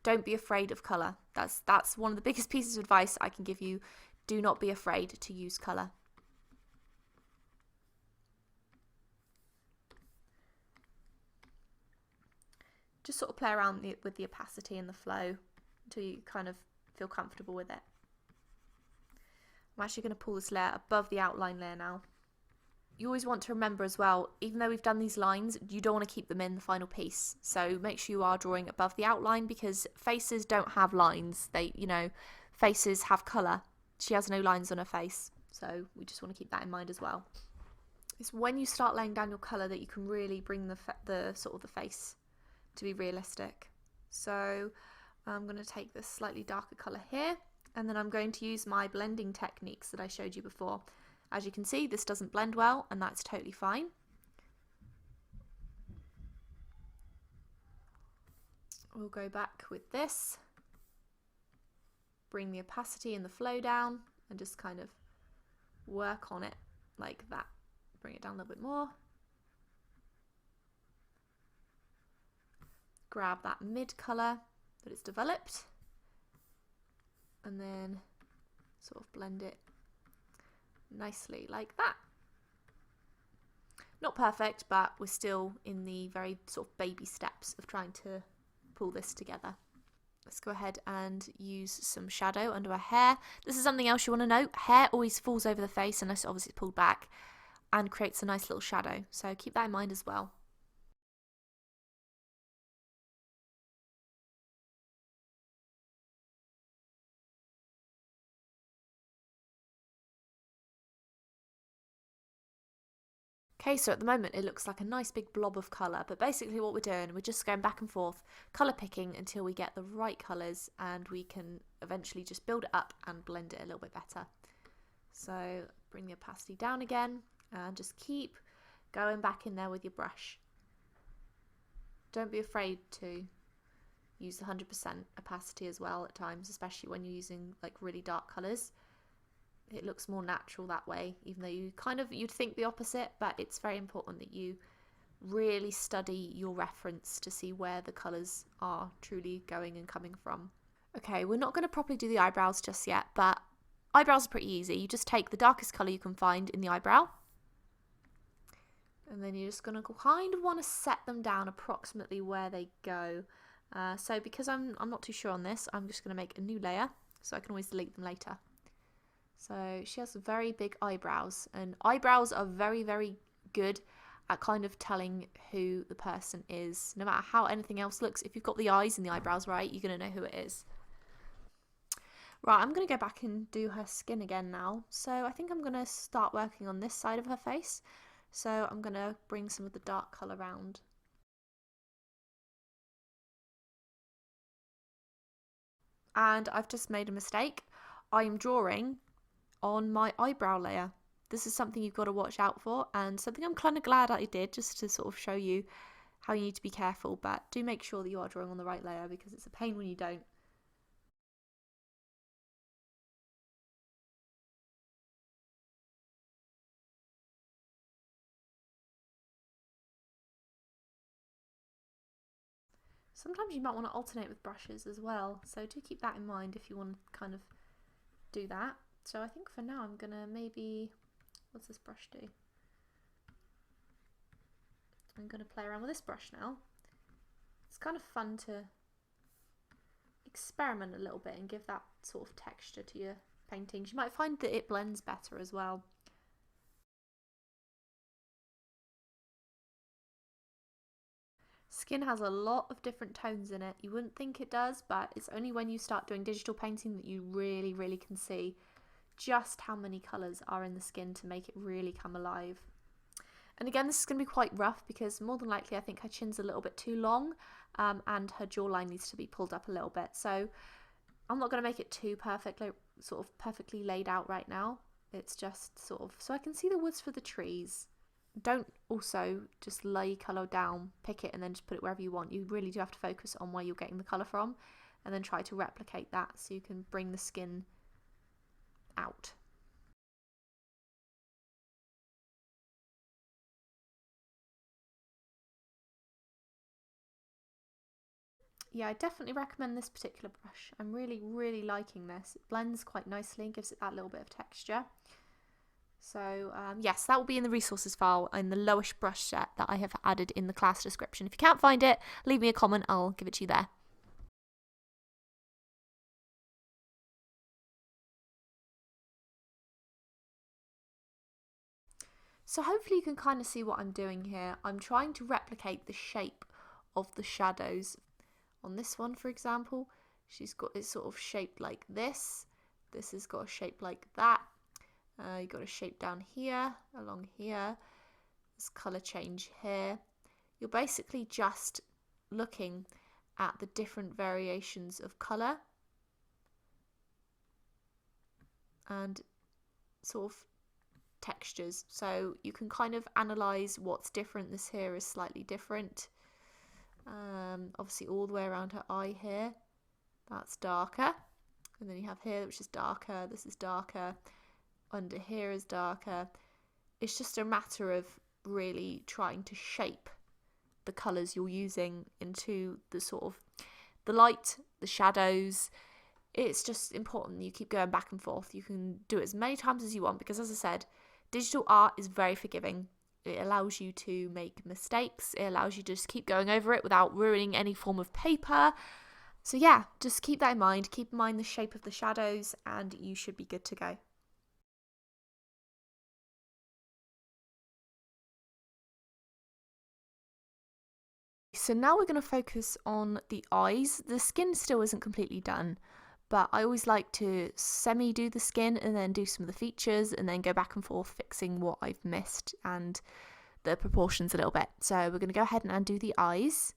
Don't be afraid of colour. That's one of the biggest pieces of advice I can give you. Do not be afraid to use colour. Just sort of play around with the opacity and the flow until you kind of feel comfortable with it. I'm actually going to pull this layer above the outline layer now. You always want to remember as well, even though we've done these lines, you don't want to keep them in the final piece. So make sure you are drawing above the outline, because faces don't have lines. Faces have colour. She has no lines on her face. So we just want to keep that in mind as well. It's when you start laying down your colour that you can really bring the sort of the face to be realistic. So I'm going to take this slightly darker colour here, and then I'm going to use my blending techniques that I showed you before. As you can see, this doesn't blend well, and that's totally fine. We'll go back with this, bring the opacity and the flow down, and just kind of work on it like that. Bring it down a little bit more. Grab that mid colour that it's developed and then sort of blend it nicely like that. Not perfect, but we're still in the very sort of baby steps of trying to pull this together. Let's go ahead and use some shadow under her hair. This is something else you want to note. Hair always falls over the face unless obviously it's pulled back, and creates a nice little shadow. So keep that in mind as well. Okay, so at the moment it looks like a nice big blob of colour, but basically what we're doing, we're just going back and forth, colour picking until we get the right colours, and we can eventually just build it up and blend it a little bit better. So bring the opacity down again and just keep going back in there with your brush. Don't be afraid to use the 100% opacity as well at times, especially when you're using like really dark colours. It looks more natural that way, even though you'd think the opposite, but it's very important that you really study your reference to see where the colours are truly going and coming from. Okay, we're not going to properly do the eyebrows just yet, but eyebrows are pretty easy. You just take the darkest colour you can find in the eyebrow, and then you're just going to kind of want to set them down approximately where they go. So because I'm not too sure on this, I'm just going to make a new layer so I can always delete them later. So she has very big eyebrows, and eyebrows are very, very good at kind of telling who the person is. No matter how anything else looks, if you've got the eyes and the eyebrows right, you're going to know who it is. Right, I'm going to go back and do her skin again now. So I think I'm going to start working on this side of her face. So I'm going to bring some of the dark colour around. And I've just made a mistake. I'm drawing on my eyebrow layer. This is something you've got to watch out for, and something I'm kind of glad I did, just to sort of show you how you need to be careful. But do make sure that you are drawing on the right layer, because it's a pain when you don't. Sometimes you might want to alternate with brushes as well, so do keep that in mind if you want to kind of do that. So I think for now I'm gonna maybe, what's this brush do? I'm gonna play around with this brush now. It's kind of fun to experiment a little bit and give that sort of texture to your paintings. You might find that it blends better as well. Skin has a lot of different tones in it. You wouldn't think it does, but it's only when you start doing digital painting that you really, really can see just how many colours are in the skin to make it really come alive. And again, this is going to be quite rough because more than likely I think her chin's a little bit too long, and her jawline needs to be pulled up a little bit. So I'm not going to make it too perfectly, sort of perfectly laid out right now. It's just sort of so I can see the woods for the trees. Don't also just lay colour down, pick it and then just put it wherever you want. You really do have to focus on where you're getting the colour from, and then try to replicate that so you can bring the skin out. Yeah, I definitely recommend this particular brush. I'm really, really liking this. It blends quite nicely and gives it that little bit of texture. So yes, that will be in the resources file in the Lowish brush set that I have added in the class description. If you can't find it, leave me a comment, I'll give it to you there. So hopefully you can kind of see what I'm doing here. I'm trying to replicate the shape of the shadows. On this one, for example, she's got it sort of shaped like this. This has got a shape like that. You've got a shape down here, along here. There's colour change here. You're basically just looking at the different variations of colour and sort of textures. So you can kind of analyse what's different. This here is slightly different. Obviously all the way around her eye here, that's darker. And then you have here, which is darker. This is darker. Under here is darker. It's just a matter of really trying to shape the colours you're using into the sort of the light, the shadows. It's just important that you keep going back and forth. You can do it as many times as you want because, as I said, digital art is very forgiving. It allows you to make mistakes. It allows you to just keep going over it without ruining any form of paper. So yeah, just keep that in mind. Keep in mind the shape of the shadows and you should be good to go. So now we're going to focus on the eyes. The skin still isn't completely done, but I always like to semi-do the skin and then do some of the features and then go back and forth fixing what I've missed and the proportions a little bit. So we're going to go ahead and undo the eyes.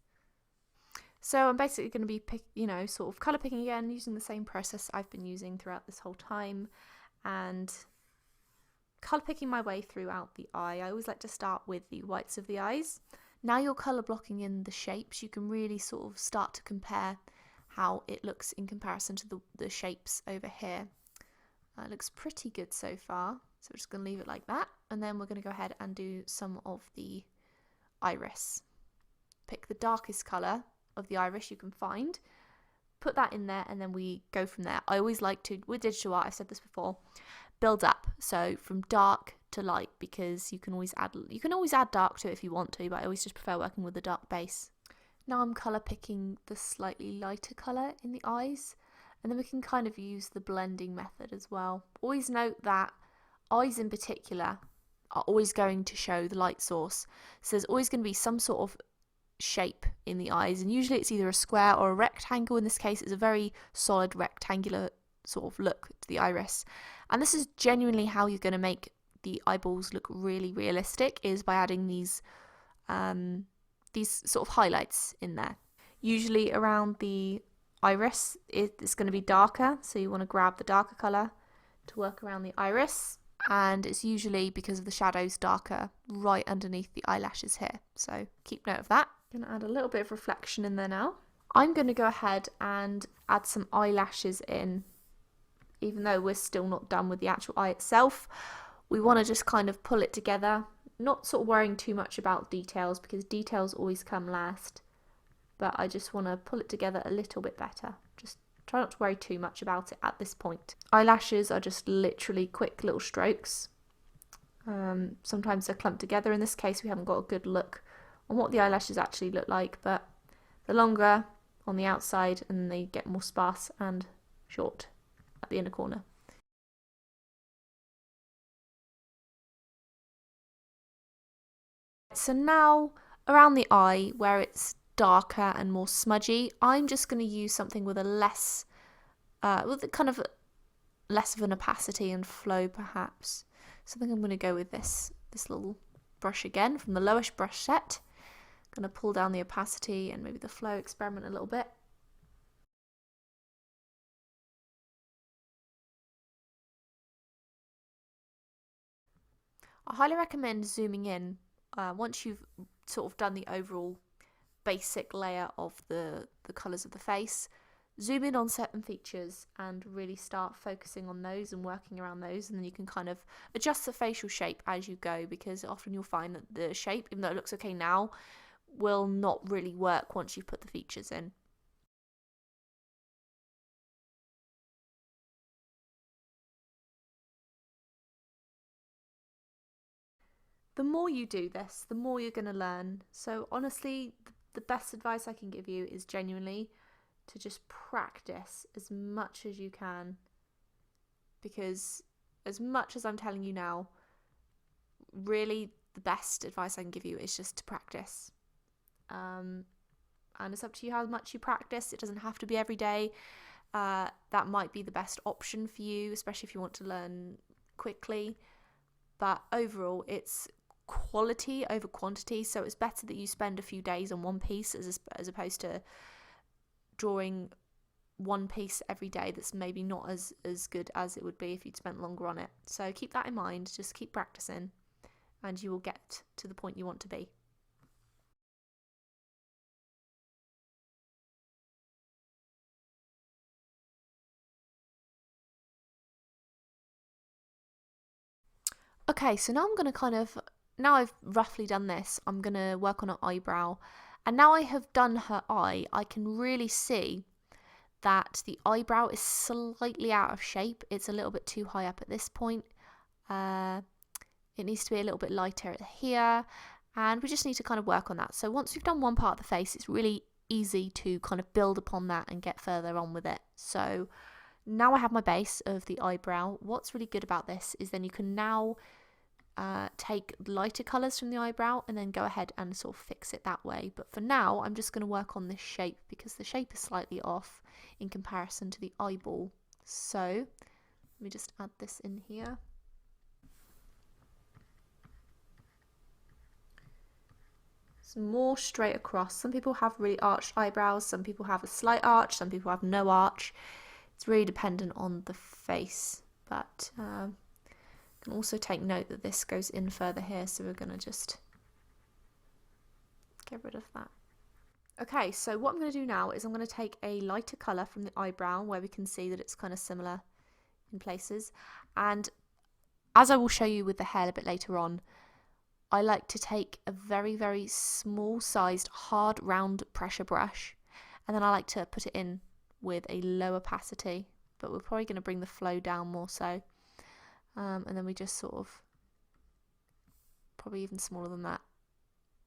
So I'm basically going to be sort of colour picking again, using the same process I've been using throughout this whole time, and colour picking my way throughout the eye. I always like to start with the whites of the eyes. Now you're colour blocking in the shapes, you can really sort of start to compare how it looks in comparison to the shapes over here. It looks pretty good so far, so we're just going to leave it like that, and then we're going to go ahead and do some of the iris. Pick the darkest colour of the iris you can find, put that in there, and then we go from there. I always like to, with digital art, I've said this before, build up, so from dark to light, because you can always add dark to it if you want to, but I always just prefer working with the dark base. Now I'm colour picking the slightly lighter colour in the eyes, and then we can kind of use the blending method as well. Always note that eyes in particular are always going to show the light source, so there's always going to be some sort of shape in the eyes, and usually it's either a square or a rectangle. In this case it's a very solid rectangular sort of look to the iris, and this is genuinely how you're going to make the eyeballs look really realistic, is by adding these sort of highlights in there. Usually around the iris it's going to be darker, so you want to grab the darker colour to work around the iris, and it's usually, because of the shadows, darker right underneath the eyelashes here, so keep note of that. I'm going to add a little bit of reflection in there now. I'm going to go ahead and add some eyelashes in, even though we're still not done with the actual eye itself. We want to just kind of pull it together, not sort of worrying too much about details, because details always come last, but I just want to pull it together a little bit better. Just try not to worry too much about it at this point. Eyelashes are just literally quick little strokes. Sometimes they're clumped together. In this case we haven't got a good look on what the eyelashes actually look like, but they're longer on the outside and they get more sparse and short at the inner corner. So now around the eye where it's darker and more smudgy, I'm just going to use something with a less with kind of less of an opacity and flow perhaps. So I think I'm going to go with this little brush again from the Lowish brush set. I'm going to pull down the opacity and maybe the flow, experiment a little bit. I highly recommend zooming in once you've sort of done the overall basic layer of the colours of the face. Zoom in on certain features and really start focusing on those and working around those, and then you can kind of adjust the facial shape as you go, because often you'll find that the shape, even though it looks okay now, will not really work once you've put the features in. The more you do this, the more you're going to learn. So honestly, the best advice I can give you is genuinely to just practice as much as you can, because as much as I'm telling you now, really the best advice I can give you is just to practice. And it's up to you how much you practice. It doesn't have to be every day. That might be the best option for you, especially if you want to learn quickly. But overall, it's quality over quantity, so it's better that you spend a few days on one piece as opposed to drawing one piece every day that's maybe not as good as it would be if you'd spent longer on it. So keep that in mind, just keep practicing and you will get to the point you want to be. Okay, so now I'm going to now I've roughly done this, I'm going to work on her eyebrow. And now I have done her eye, I can really see that the eyebrow is slightly out of shape. It's a little bit too high up at this point. It needs to be a little bit lighter here, and we just need to kind of work on that. So once we've done one part of the face, it's really easy to kind of build upon that and get further on with it. So now I have my base of the eyebrow. What's really good about this is then you can now take lighter colours from the eyebrow and then go ahead and sort of fix it that way. But for now, I'm just going to work on this shape because the shape is slightly off in comparison to the eyeball. So let me just add this in here. It's more straight across. Some people have really arched eyebrows, some people have a slight arch, some people have no arch. It's really dependent on the face, but you can also take note that this goes in further here, so we're going to just get rid of that. Okay, so what I'm going to do now is I'm going to take a lighter colour from the eyebrow where we can see that it's kind of similar in places, and as I will show you with the hair a bit later on, I like to take a very, very small sized hard round pressure brush, and then I like to put it in with a low opacity, but we're probably going to bring the flow down more so, and then we just sort of, probably even smaller than that,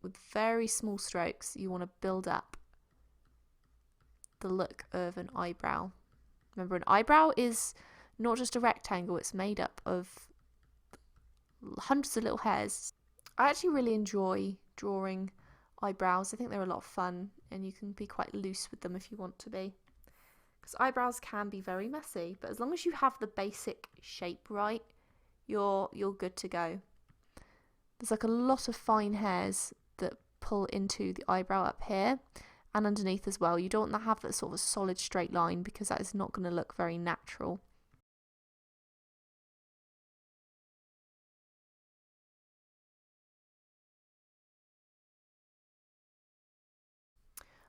with very small strokes. You want to build up the look of an eyebrow. Remember, an eyebrow is not just a rectangle, it's made up of hundreds of little hairs. I actually really enjoy drawing eyebrows. I think they're a lot of fun, and you can be quite loose with them if you want to be, because eyebrows can be very messy, but as long as you have the basic shape right, you're good to go. There's like a lot of fine hairs that pull into the eyebrow up here and underneath as well. You don't want to have that sort of a solid straight line, because that is not going to look very natural.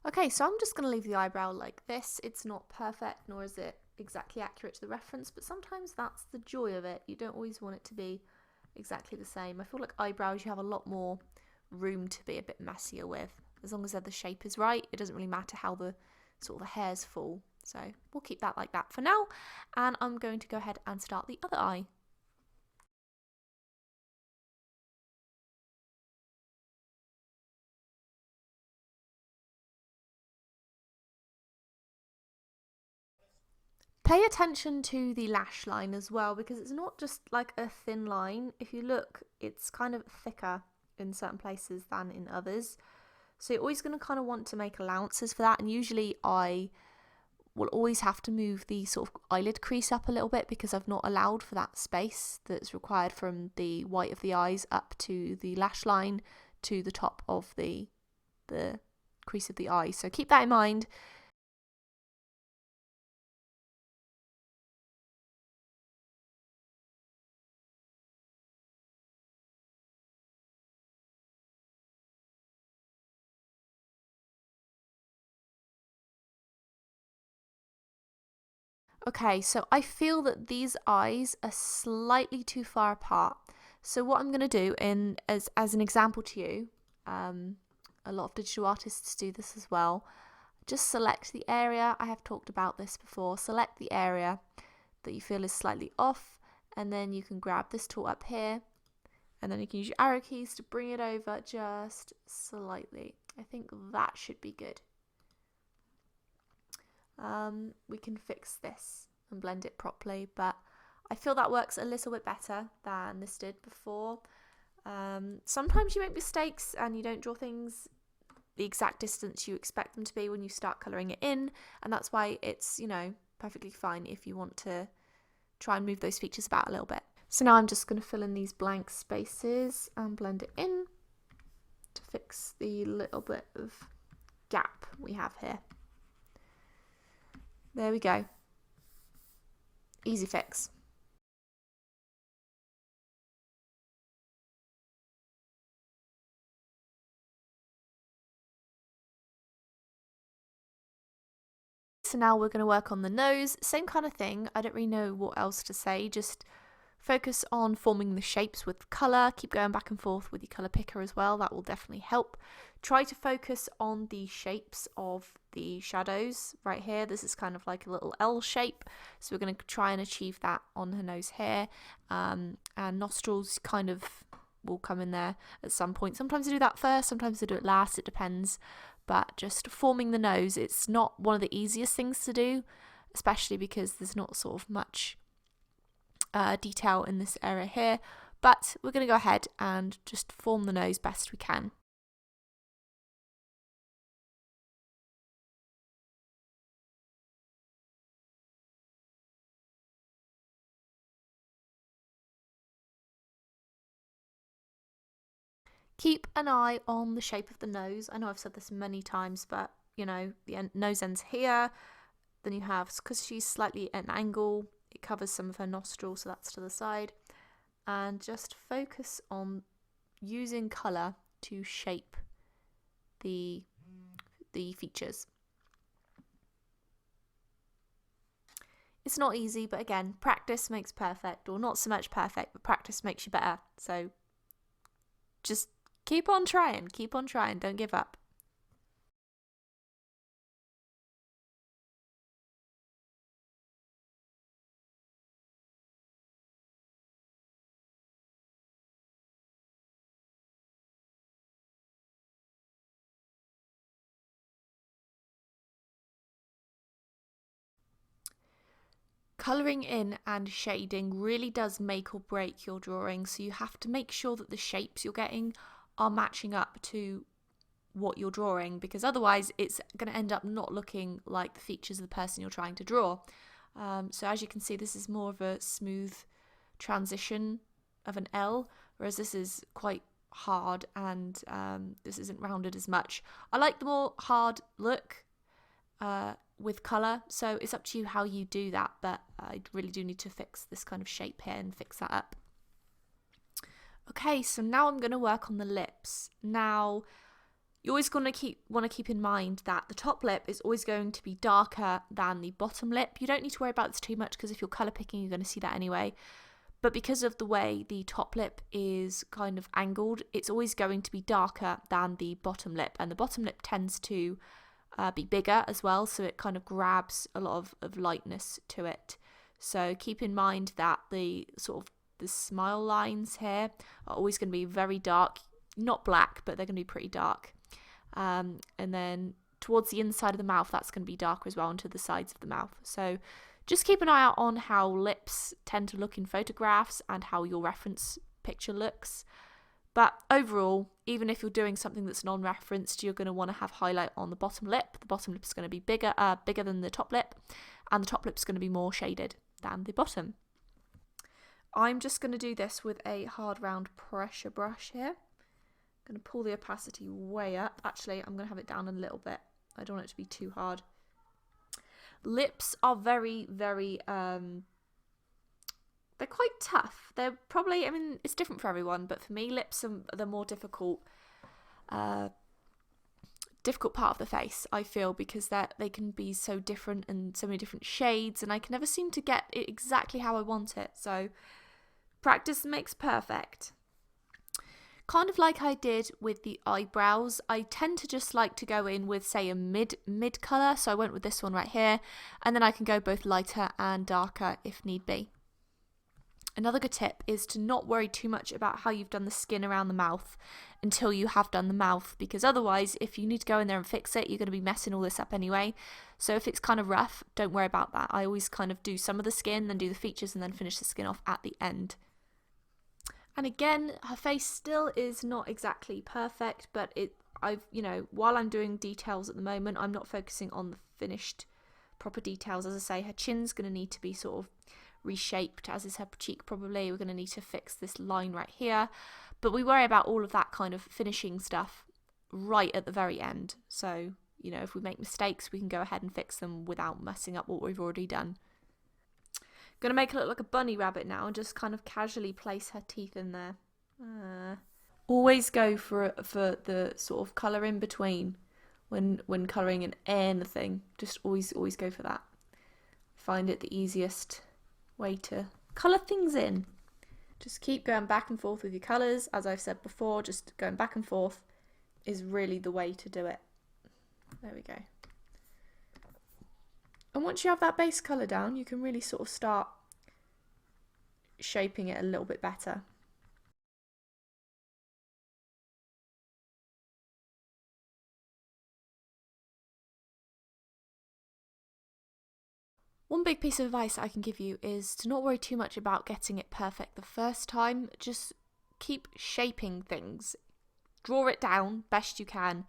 Okay, so I'm just going to leave the eyebrow like this. It's not perfect, nor is it exactly accurate to the reference, but sometimes that's the joy of it. You don't always want it to be exactly the same. I feel like eyebrows, you have a lot more room to be a bit messier with. As long as the shape is right, it doesn't really matter how the sort of the hairs fall. So we'll keep that like that for now, and I'm going to go ahead and start the other eye. Pay attention to the lash line as well, because it's not just like a thin line. If you look, it's kind of thicker in certain places than in others. So you're always going to kind of want to make allowances for that. And usually I will always have to move the sort of eyelid crease up a little bit, because I've not allowed for that space that's required from the white of the eyes up to the lash line to the top of the crease of the eye. So keep that in mind. Okay, so I feel that these eyes are slightly too far apart. So what I'm going to do, as an example to you, a lot of digital artists do this as well. Just select the area. I have talked about this before. Select the area that you feel is slightly off, and then you can grab this tool up here, and then you can use your arrow keys to bring it over just slightly. I think that should be good. We can fix this and blend it properly, but I feel that works a little bit better than this did before. Sometimes you make mistakes and you don't draw things the exact distance you expect them to be when you start colouring it in, and that's why it's, you know, perfectly fine if you want to try and move those features about a little bit. So now I'm just going to fill in these blank spaces and blend it in to fix the little bit of gap we have here. There we go. Easy fix. So now we're going to work on the nose. Same kind of thing. I don't really know what else to say. Just focus on forming the shapes with colour. Keep going back and forth with your colour picker as well. That will definitely help. Try to focus on the shapes of the shadows right here. This is kind of like a little L shape. So we're going to try and achieve that on her nose here. And nostrils kind of will come in there at some point. Sometimes I do that first, sometimes I do it last. It depends. But just forming the nose, it's not one of the easiest things to do, especially because there's not sort of much detail in this area here, but we're going to go ahead and just form the nose best we can. Keep an eye on the shape of the nose. I know I've said this many times, but you know, the nose end's here. Then you have, because she's slightly at an angle, it covers some of her nostrils, so that's to the side. And just focus on using colour to shape the features. It's not easy, but again, practice makes perfect, or not so much perfect, but practice makes you better. So just keep on trying, don't give up. Colouring in and shading really does make or break your drawing, so you have to make sure that the shapes you're getting are matching up to what you're drawing, because otherwise it's going to end up not looking like the features of the person you're trying to draw. So as you can see, this is more of a smooth transition of an L, whereas this is quite hard, and this isn't rounded as much. I like the more hard look with colour, so it's up to you how you do that, but I really do need to fix this kind of shape here and fix that up. Okay, so now I'm going to work on the lips. Now, you're always going to want to keep in mind that the top lip is always going to be darker than the bottom lip. You don't need to worry about this too much, because if you're colour picking, you're going to see that anyway. But because of the way the top lip is kind of angled, it's always going to be darker than the bottom lip, and the bottom lip tends to be bigger as well, so it kind of grabs a lot of lightness to it. So keep in mind that the sort of the smile lines here are always going to be very dark, not black, but they're going to be pretty dark. And then towards the inside of the mouth, that's going to be darker as well, and to the sides of the mouth. So just keep an eye out on how lips tend to look in photographs and how your reference picture looks. But overall, even if you're doing something that's non-referenced, you're going to want to have highlight on the bottom lip. The bottom lip is going to be bigger than the top lip, and the top lip is going to be more shaded than the bottom. I'm just going to do this with a hard round pressure brush here. I'm going to pull the opacity way up. Actually, I'm going to have it down a little bit. I don't want it to be too hard. Lips are very, very they're quite tough. They're probably, I mean, it's different for everyone, but for me, lips are the more difficult part of the face, I feel, because they can be so different and so many different shades, and I can never seem to get it exactly how I want it. So practice makes perfect. Kind of like I did with the eyebrows, I tend to just like to go in with, say, a mid colour, so I went with this one right here, and then I can go both lighter and darker if need be. Another good tip is to not worry too much about how you've done the skin around the mouth until you have done the mouth, because otherwise, if you need to go in there and fix it, you're going to be messing all this up anyway. So if it's kind of rough, don't worry about that. I always kind of do some of the skin, then do the features, and then finish the skin off at the end. And again, her face still is not exactly perfect, but while I'm doing details at the moment, I'm not focusing on the finished proper details. As I say, her chin's going to need to be sort of reshaped, as is her cheek probably. We're going to need to fix this line right here, but we worry about all of that kind of finishing stuff right at the very end. So, you know, if we make mistakes, we can go ahead and fix them without messing up what we've already done. Going to make her look like a bunny rabbit now and just kind of casually place her teeth in there. Always go for the sort of colour in between when colouring in anything. Just always go for that. Find it the easiest way to colour things in. Just keep going back and forth with your colours. As I've said before, just going back and forth is really the way to do it. There we go. And once you have that base colour down, you can really sort of start shaping it a little bit better. One big piece of advice I can give you is to not worry too much about getting it perfect the first time. Just keep shaping things. Draw it down best you can.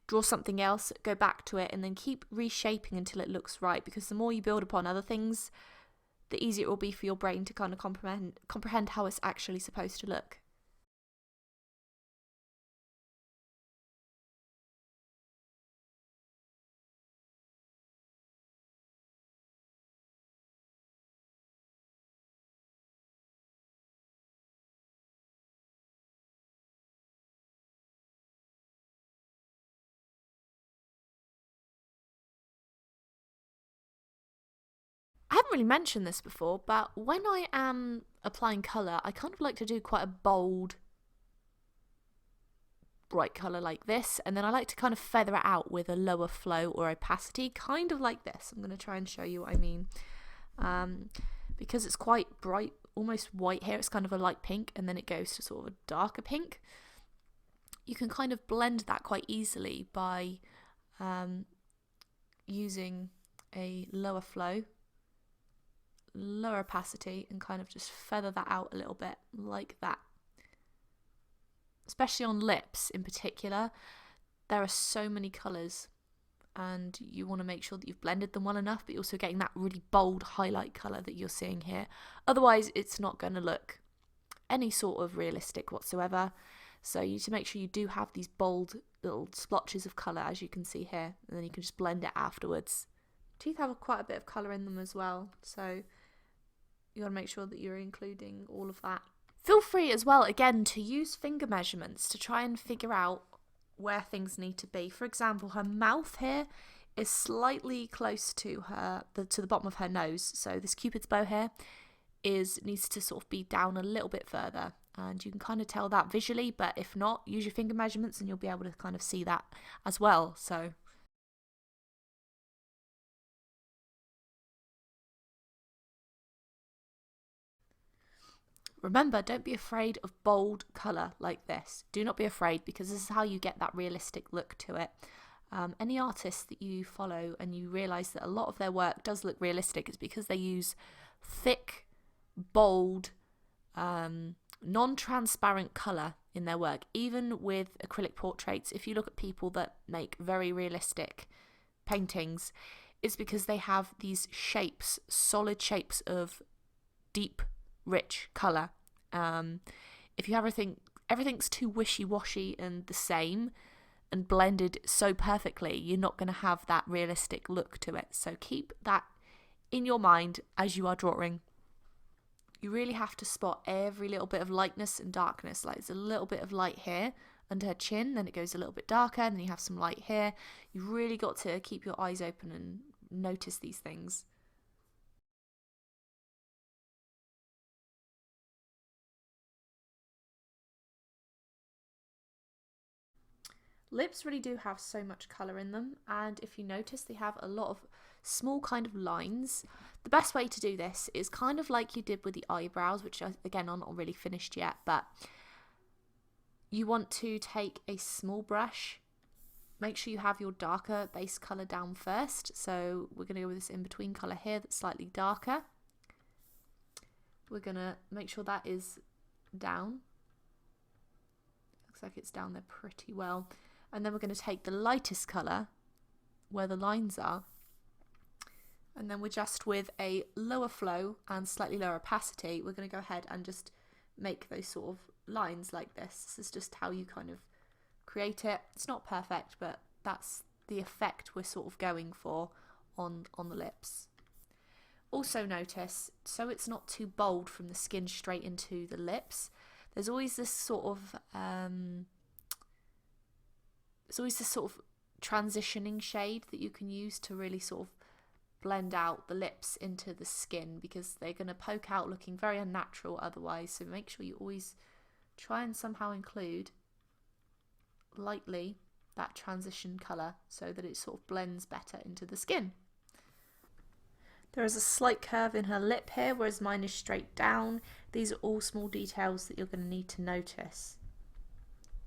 Draw something else, go back to it, and then keep reshaping until it looks right, because the more you build upon other things, the easier it will be for your brain to kind of comprehend how it's actually supposed to look. I haven't really mentioned this before, but when I am applying colour, I kind of like to do quite a bold, bright colour like this, and then I like to kind of feather it out with a lower flow or opacity, kind of like this. I'm going to try and show you what I mean. Because it's quite bright, almost white here, it's kind of a light pink, and then it goes to sort of a darker pink. You can kind of blend that quite easily by using a lower flow, lower opacity, and kind of just feather that out a little bit like that. Especially on lips in particular, there are so many colours and you want to make sure that you've blended them well enough, but you're also getting that really bold highlight colour that you're seeing here. Otherwise it's not going to look any sort of realistic whatsoever. So you need to make sure you do have these bold little splotches of colour, as you can see here, and then you can just blend it afterwards. Teeth have quite a bit of colour in them as well, so you got to make sure that you're including all of that. Feel free as well, again, to use finger measurements to try and figure out where things need to be. For example, her mouth here is slightly close to the bottom of her nose, so this cupid's bow here needs to sort of be down a little bit further, and you can kind of tell that visually, but if not, use your finger measurements and you'll be able to kind of see that as well. So remember, don't be afraid of bold colour like this. Do not be afraid, because this is how you get that realistic look to it. Any artists that you follow and you realise that a lot of their work does look realistic, it's because they use thick, bold, non-transparent colour in their work. Even with acrylic portraits, if you look at people that make very realistic paintings, it's because they have these shapes, solid shapes of deep, rich colour. If you have everything's too wishy-washy and the same and blended so perfectly, you're not going to have that realistic look to it. So keep that in your mind as you are drawing. You really have to spot every little bit of lightness and darkness. Like, there's a little bit of light here under her chin, then it goes a little bit darker, and then you have some light here. You've really got to keep your eyes open and notice these things. Lips really do have so much colour in them, and if you notice, they have a lot of small kind of lines. The best way to do this is kind of like you did with the eyebrows, which again are not really finished yet, but you want to take a small brush. Make sure you have your darker base colour down first. So we're going to go with this in-between colour here that's slightly darker. We're going to make sure that is down. Looks like it's down there pretty well. And then we're going to take the lightest colour where the lines are, and then we're just with a lower flow and slightly lower opacity, we're going to go ahead and just make those sort of lines like this. This is just how you kind of create it. It's not perfect, but that's the effect we're sort of going for on the lips. Also notice, so it's not too bold from the skin straight into the lips, there's always this sort of transitioning shade that you can use to really sort of blend out the lips into the skin, because they're going to poke out looking very unnatural otherwise. So make sure you always try and somehow include lightly that transition colour so that it sort of blends better into the skin. There is a slight curve in her lip here, whereas mine is straight down. These are all small details that you're going to need to notice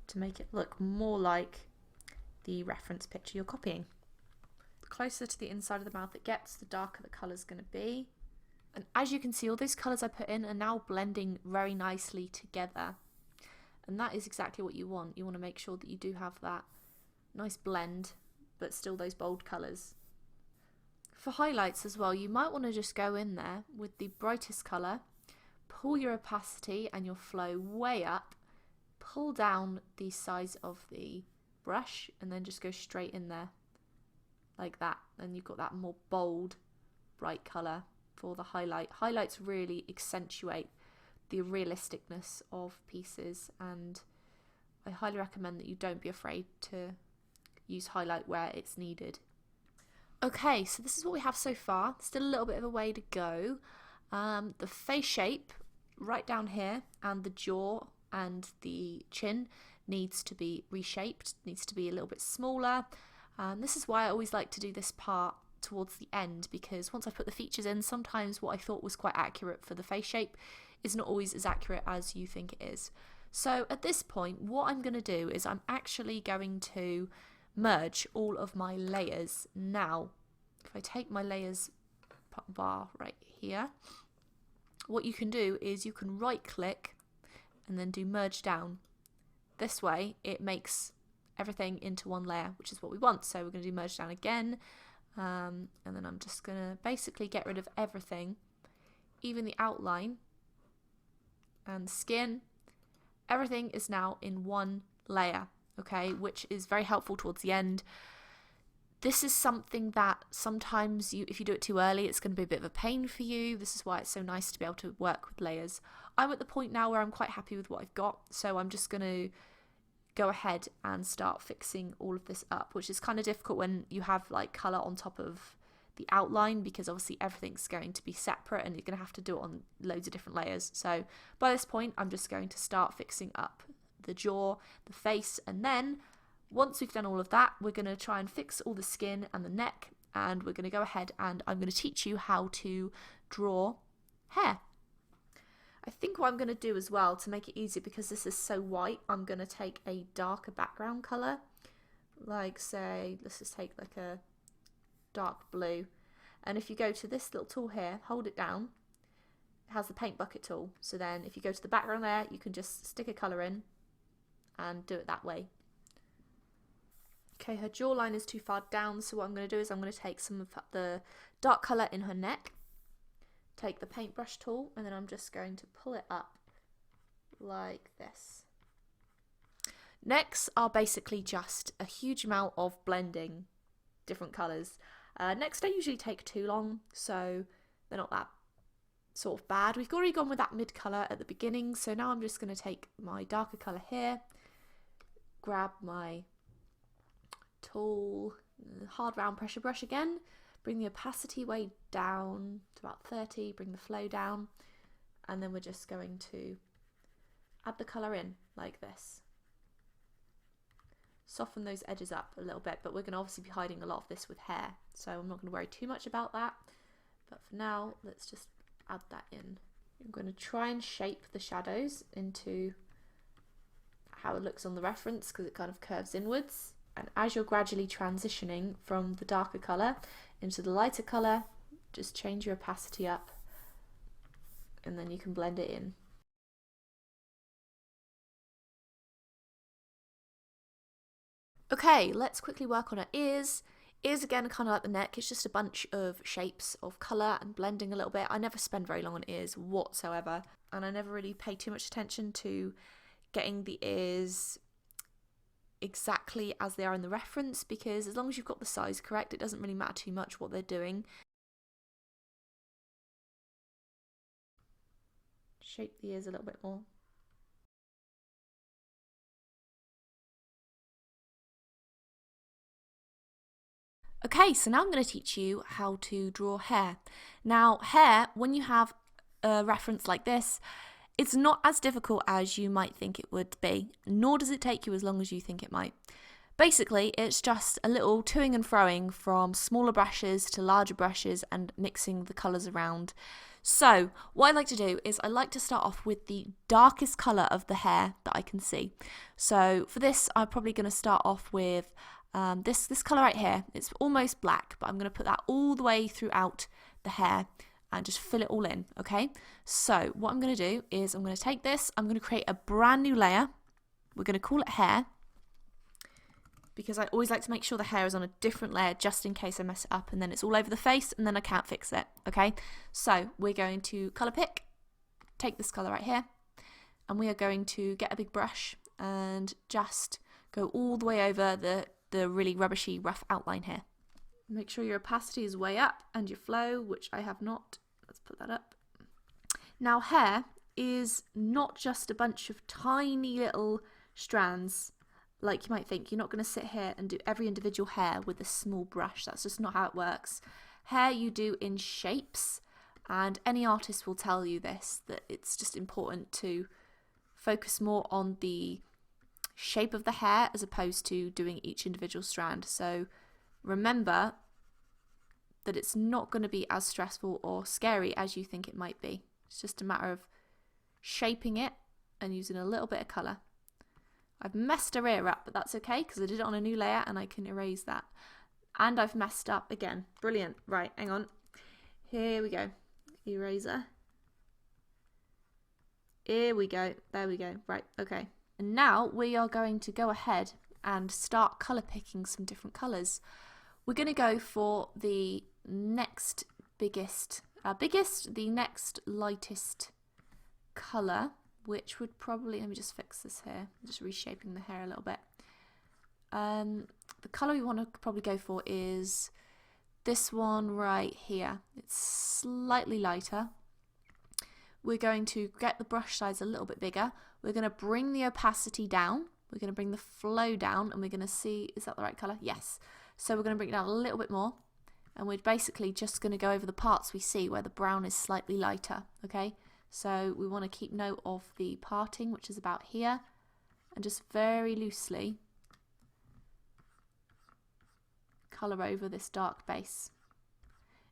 to make it look more like the reference picture you're copying. The closer to the inside of the mouth it gets, the darker the colour's going to be. And as you can see, all those colours I put in are now blending very nicely together. And that is exactly what you want. You want to make sure that you do have that nice blend, but still those bold colours. For highlights as well, you might want to just go in there with the brightest colour, pull your opacity and your flow way up, pull down the size of the brush, and then just go straight in there like that. And you've got that more bold, bright colour for the highlight. Highlights really accentuate the realisticness of pieces, and I highly recommend that you don't be afraid to use highlight where it's needed. Okay, so this is what we have so far. Still a little bit of a way to go. The face shape right down here and the jaw and the chin needs to be reshaped, needs to be a little bit smaller. This is why I always like to do this part towards the end, because once I put the features in, sometimes what I thought was quite accurate for the face shape is not always as accurate as you think it is. So at this point, what I'm going to do is I'm actually going to merge all of my layers. Now, if I take my layers bar right here, what you can do is you can right click and then do merge down. This way it makes everything into one layer, which is what we want. So we're going to do merge down again, and then I'm just going to basically get rid of everything, even the outline and skin. Everything is now in one layer, okay, which is very helpful towards the end. This is something that sometimes if you do it too early, it's going to be a bit of a pain for you. This is why it's so nice to be able to work with layers. I'm at the point now where I'm quite happy with what I've got, so I'm just going to go ahead and start fixing all of this up, which is kind of difficult when you have like colour on top of the outline, because obviously everything's going to be separate and you're going to have to do it on loads of different layers. So by this point, I'm just going to start fixing up the jaw, the face, and then once we've done all of that, we're going to try and fix all the skin and the neck, and we're going to go ahead and I'm going to teach you how to draw hair. I think what I'm going to do as well, to make it easier, because this is so white, I'm going to take a darker background colour, like say, let's just take like a dark blue, and if you go to this little tool here, hold it down, it has the paint bucket tool, so then if you go to the background layer, you can just stick a colour in and do it that way. Okay, her jawline is too far down, so what I'm going to do is I'm going to take some of the dark colour in her neck, take the paintbrush tool, and then I'm just going to pull it up like this. Next are basically just a huge amount of blending different colours. Next don't usually take too long, so they're not that sort of bad. We've already gone with that mid colour at the beginning, so now I'm just going to take my darker colour here, grab my tool, hard round pressure brush again, bring the opacity way down to about 30, bring the flow down, and then we're just going to add the colour in like this. Soften those edges up a little bit, but we're going to obviously be hiding a lot of this with hair, so I'm not going to worry too much about that, but for now let's just add that in. I'm going to try and shape the shadows into how it looks on the reference, because it kind of curves inwards. And as you're gradually transitioning from the darker colour into the lighter colour, just change your opacity up and then you can blend it in. Okay, let's quickly work on her ears. Ears again are kind of like the neck, it's just a bunch of shapes of colour and blending a little bit. I never spend very long on ears whatsoever, and I never really pay too much attention to getting the ears exactly as they are in the reference, because as long as you've got the size correct, it doesn't really matter too much what they're doing. Shape the ears a little bit more. Okay, so now I'm going to teach you how to draw hair. Now, hair, when you have a reference like this, it's not as difficult as you might think it would be, nor does it take you as long as you think it might. Basically, it's just a little toing and froing from smaller brushes to larger brushes and mixing the colours around. So, what I like to do is I like to start off with the darkest colour of the hair that I can see. So, for this, I'm probably going to start off with this colour right here. It's almost black, but I'm going to put that all the way throughout the hair and just fill it all in, okay? So what I'm going to do is I'm going to take this, I'm going to create a brand new layer. We're going to call it hair, because I always like to make sure the hair is on a different layer just in case I mess it up and then it's all over the face and then I can't fix it, okay? So we're going to colour pick, take this colour right here, and we are going to get a big brush and just go all the way over the really rubbishy rough outline here. Make sure your opacity is way up and your flow, which I have not. Let's put that up. Now, hair is not just a bunch of tiny little strands like you might think, you're not going to sit here and do every individual hair with a small brush. That's just not how it works. Hair you do in shapes, and any artist will tell you this, that it's just important to focus more on the shape of the hair as opposed to doing each individual strand. So remember that it's not going to be as stressful or scary as you think it might be. It's just a matter of shaping it and using a little bit of colour. I've messed her ear up, but that's okay because I did it on a new layer and I can erase that. And I've messed up again. Brilliant. Right, hang on. Here we go. Eraser. Here we go. There we go. Right, okay. And now we are going to go ahead and start colour picking some different colours. We're going to go for the next the next lightest colour, which would probably, let me just fix this here, I'm just reshaping the hair a little bit. The colour we want to probably go for is this one right here. It's slightly lighter. We're going to get the brush size a little bit bigger. We're going to bring the opacity down. We're going to bring the flow down, and we're going to see, is that the right colour? Yes. So we're going to bring it down a little bit more, and we're basically just going to go over the parts we see where the brown is slightly lighter, okay? So we want to keep note of the parting, which is about here, and just very loosely colour over this dark base.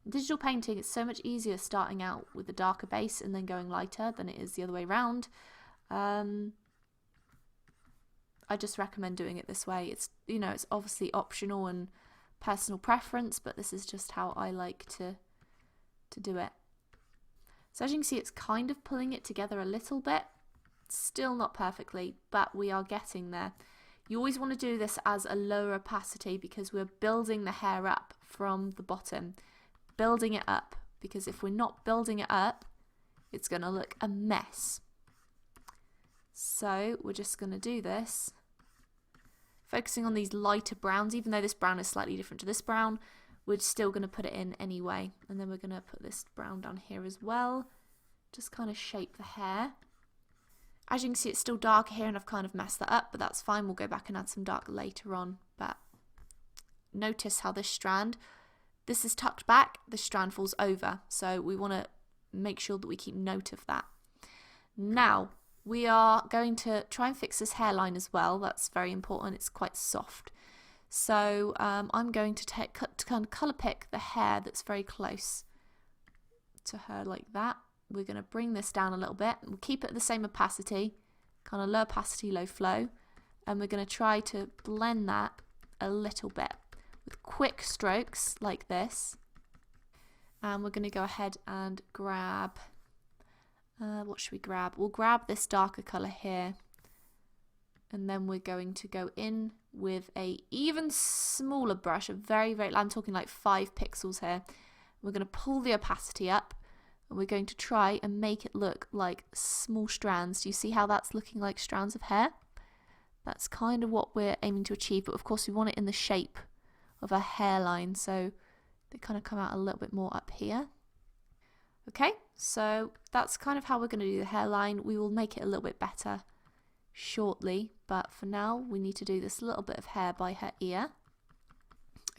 In digital painting, it's so much easier starting out with the darker base and then going lighter than it is the other way around. I just recommend doing it this way. It's, you know, it's obviously optional and personal preference, but this is just how I like to do it. So as you can see, it's kind of pulling it together a little bit. Still not perfectly, but we are getting there. You always want to do this as a lower opacity because we're building the hair up from the bottom. Building it up, because if we're not building it up, it's going to look a mess. So we're just going to do this, focusing on these lighter browns. Even though this brown is slightly different to this brown, we're still going to put it in anyway. And then we're going to put this brown down here as well, just kind of shape the hair. As you can see, it's still darker here and I've kind of messed that up, but that's fine. We'll go back and add some dark later on. But notice how this strand, this is tucked back, this strand falls over. So we want to make sure that we keep note of that. Now, we are going to try and fix this hairline as well. That's very important. It's quite soft. So I'm going to kind of colour pick the hair that's very close to her like that. We're going to bring this down a little bit. We'll keep it at the same opacity, kind of low opacity, low flow. And we're going to try to blend that a little bit with quick strokes like this. And we're going to go ahead and grab, what should we grab? We'll grab this darker colour here. And then we're going to go in with a even smaller brush, I'm talking like 5 pixels here. We're going to pull the opacity up. And we're going to try and make it look like small strands. Do you see how that's looking like strands of hair? That's kind of what we're aiming to achieve, but of course we want it in the shape of a hairline, so they kind of come out a little bit more up here. Okay, so that's kind of how we're going to do the hairline. We will make it a little bit better shortly, but for now we need to do this little bit of hair by her ear.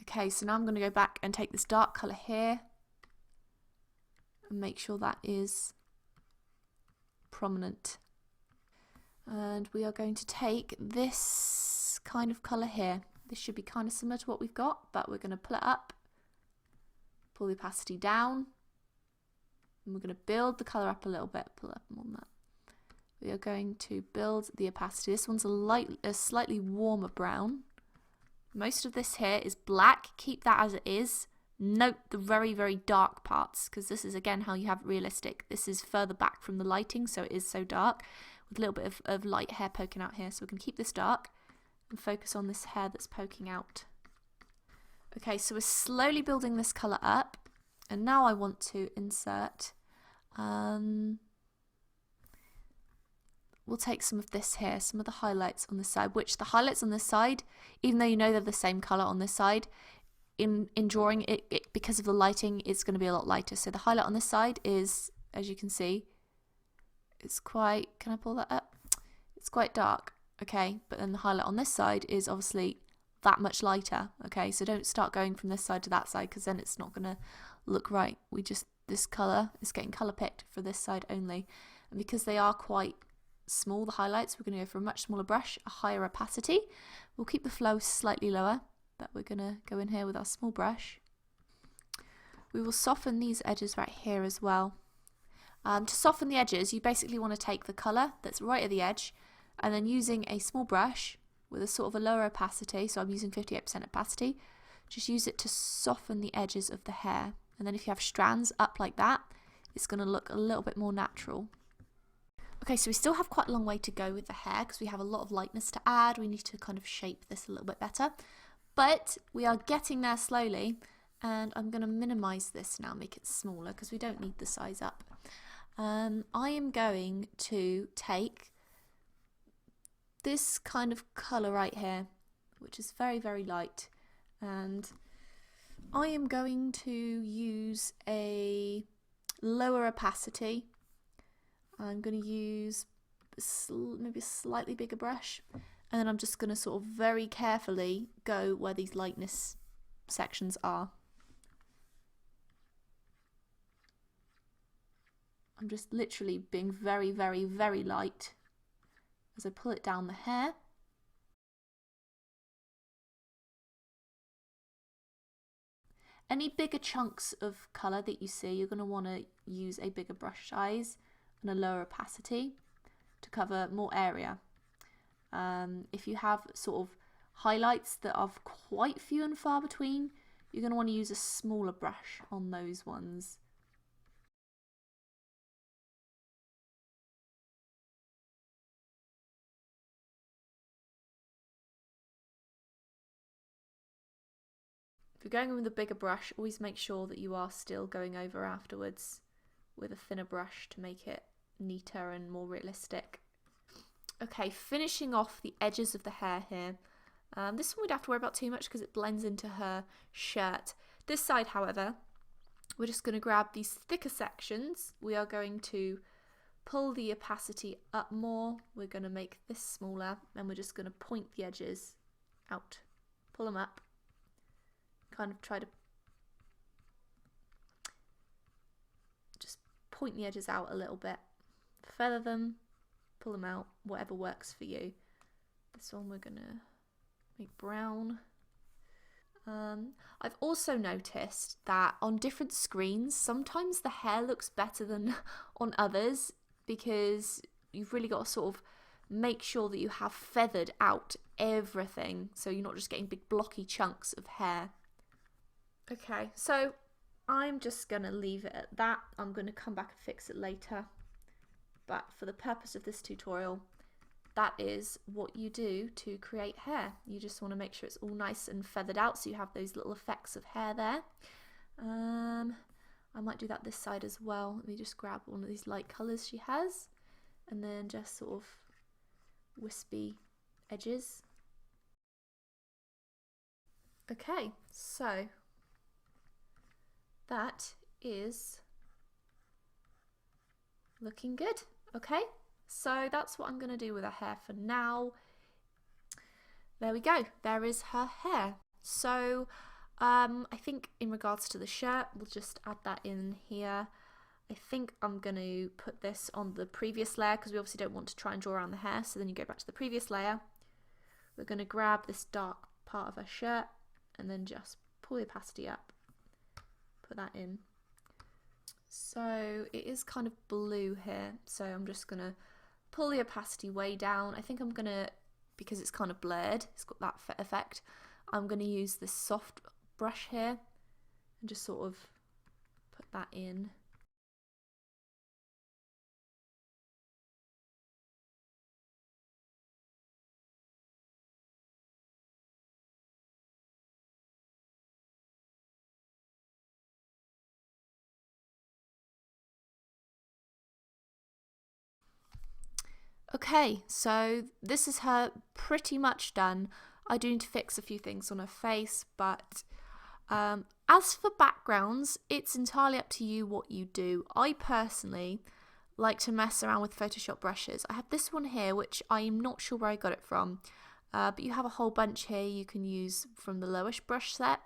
Okay, so now I'm going to go back and take this dark colour here and make sure that is prominent. And we are going to take this kind of colour here. This should be kind of similar to what we've got, but we're going to pull it up, pull the opacity down, and we're going to build the colour up a little bit. Pull up more than that. We are going to build the opacity. This one's a slightly warmer brown. Most of this here is black. Keep that as it is. Note the very, very dark parts, because this is again how you have it realistic. This is further back from the lighting, so it is so dark with a little bit of light hair poking out here. So we can keep this dark and focus on this hair that's poking out. Okay, so we're slowly building this colour up, and now I want to insert, we'll take some of this here, some of the highlights on this side, which the highlights on this side, even though you know they're the same colour on this side, in drawing it, because of the lighting, it's going to be a lot lighter. So the highlight on this side is, as you can see, it's quite, can I pull that up? It's quite dark. okay, but then the highlight on this side is obviously that much lighter, okay, so don't start going from this side to that side because then it's not going to look right. This colour is getting colour picked for this side only, and because they are quite small, the highlights, we're going to go for a much smaller brush, a higher opacity. We'll keep the flow slightly lower, but we're going to go in here with our small brush. We will soften these edges right here as well. To soften the edges, you basically want to take the colour that's right at the edge and then using a small brush with a sort of a lower opacity, so I'm using 58% opacity, just use it to soften the edges of the hair. And then if you have strands up like that, it's going to look a little bit more natural. Okay, so we still have quite a long way to go with the hair because we have a lot of lightness to add. We need to kind of shape this a little bit better. But we are getting there slowly, and I'm going to minimise this now, make it smaller because we don't need the size up. I am going to take this kind of colour right here, which is very, very light, and I am going to use a lower opacity. I'm going to use maybe a slightly bigger brush, and then I'm just going to sort of very carefully go where these lightness sections are. I'm just literally being very, very, very light as I pull it down the hair. Any bigger chunks of colour that you see, you're going to want to use a bigger brush size and a lower opacity to cover more area. If you have sort of highlights that are quite few and far between, you're going to want to use a smaller brush on those ones. If you're going in with a bigger brush, always make sure that you are still going over afterwards with a thinner brush to make it neater and more realistic. Okay, finishing off the edges of the hair here. This one we don't have to worry about too much because it blends into her shirt. This side, however, we're just going to grab these thicker sections. We are going to pull the opacity up more. We're going to make this smaller, and we're just going to point the edges out. Pull them up. Kind of try to just point the edges out a little bit. Feather them, pull them out, whatever works for you. This one we're going to make brown. I've also noticed that on different screens, sometimes the hair looks better than on others because you've really got to sort of make sure that you have feathered out everything so you're not just getting big blocky chunks of hair. Okay, so I'm just going to leave it at that. I'm going to come back and fix it later. But for the purpose of this tutorial, that is what you do to create hair. You just want to make sure it's all nice and feathered out so you have those little effects of hair there. I might do that this side as well. Let me just grab one of these light colours she has and then just sort of wispy edges. Okay, so that is looking good. Okay, so that's what I'm going to do with her hair for now. There we go, there is her hair. So I think in regards to the shirt, we'll just add that in here. I think I'm going to put this on the previous layer because we obviously don't want to try and draw around the hair, so then you go back to the previous layer. We're going to grab this dark part of her shirt and then just pull the opacity up, put that in. So it is kind of blue here, so I'm just going to pull the opacity way down. I think I'm going to, because it's kind of blurred, it's got that effect, I'm going to use this soft brush here and just sort of put that in. Okay, so this is her pretty much done. I do need to fix a few things on her face, but as for backgrounds, it's entirely up to you what you do. I personally like to mess around with Photoshop brushes. I have this one here, which I'm not sure where I got it from, but you have a whole bunch here you can use from the Lowish brush set.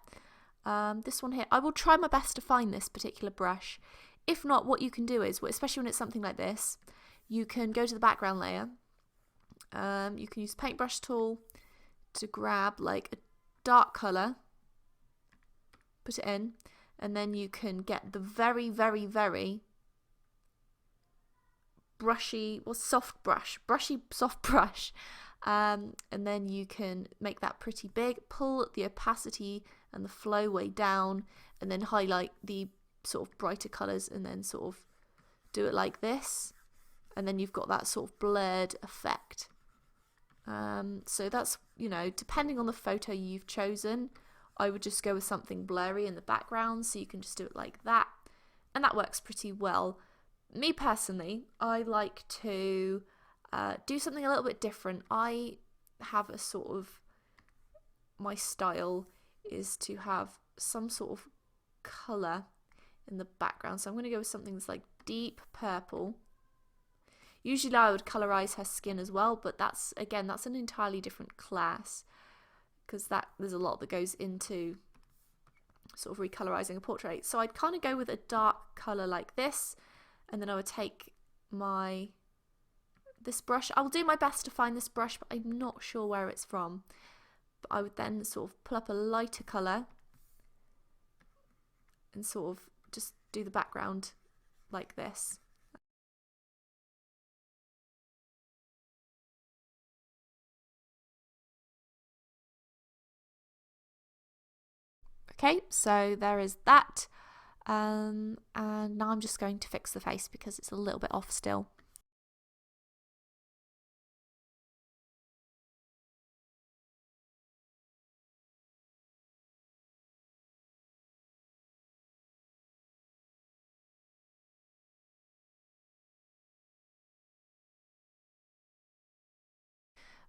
This one here, I will try my best to find this particular brush. If not, what you can do is, especially when it's something like this, you can go to the background layer. You can use paintbrush tool to grab like a dark colour, put it in, and then you can get the very, very, very brushy or brushy soft brush, and then you can make that pretty big, pull the opacity and the flow way down, and then highlight the sort of brighter colours, and then sort of do it like this, and then you've got that sort of blurred effect. So that's, you know, depending on the photo you've chosen, I would just go with something blurry in the background, so you can just do it like that, and that works pretty well. Me personally, I like to do something a little bit different. I have a sort of, my style is to have some sort of colour in the background, so I'm going to go with something that's like deep purple. Usually I would colorise her skin as well, but that's, again, that's an entirely different class, because there's a lot that goes into sort of recolorising a portrait. So I'd kind of go with a dark colour like this, and then I would take this brush. I will do my best to find this brush, but I'm not sure where it's from. But I would then sort of pull up a lighter colour and sort of just do the background like this. Okay, so there is that, and now I'm just going to fix the face because it's a little bit off still.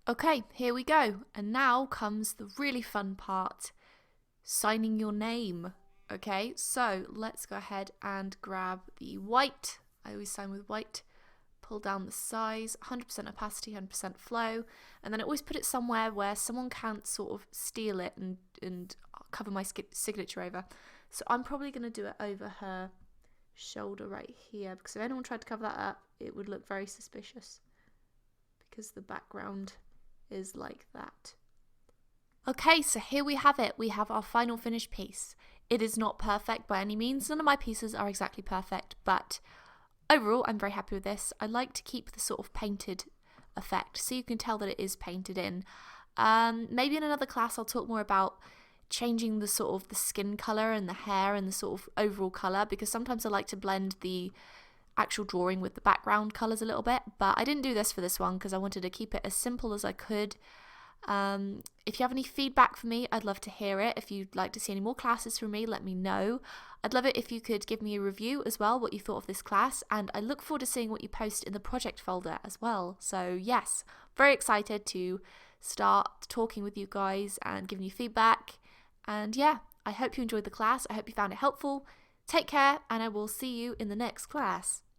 Okay, here we go, and now comes the really fun part, signing your name. Okay, so let's go ahead and grab the white. I always sign with white. Pull down the size, 100% opacity, 100% flow, and then I always put it somewhere where someone can't sort of steal it and cover my signature over. So I'm probably going to do it over her shoulder right here, because if anyone tried to cover that up, it would look very suspicious, because the background is like that. Okay, so here we have it. We have our final finished piece. It is not perfect by any means. None of my pieces are exactly perfect, but overall I'm very happy with this. I like to keep the sort of painted effect, so you can tell that it is painted in. Maybe in another class I'll talk more about changing the sort of the skin colour and the hair and the sort of overall colour, because sometimes I like to blend the actual drawing with the background colours a little bit, but I didn't do this for this one because I wanted to keep it as simple as I could. If you have any feedback for me, I'd love to hear it. If you'd like to see any more classes from me, let me know. I'd love it if you could give me a review as well, what you thought of this class, and I look forward to seeing what you post in the project folder as well. So yes, very excited to start talking with you guys and giving you feedback. And yeah, I hope you enjoyed the class. I hope you found it helpful. Take care, and I will see you in the next class.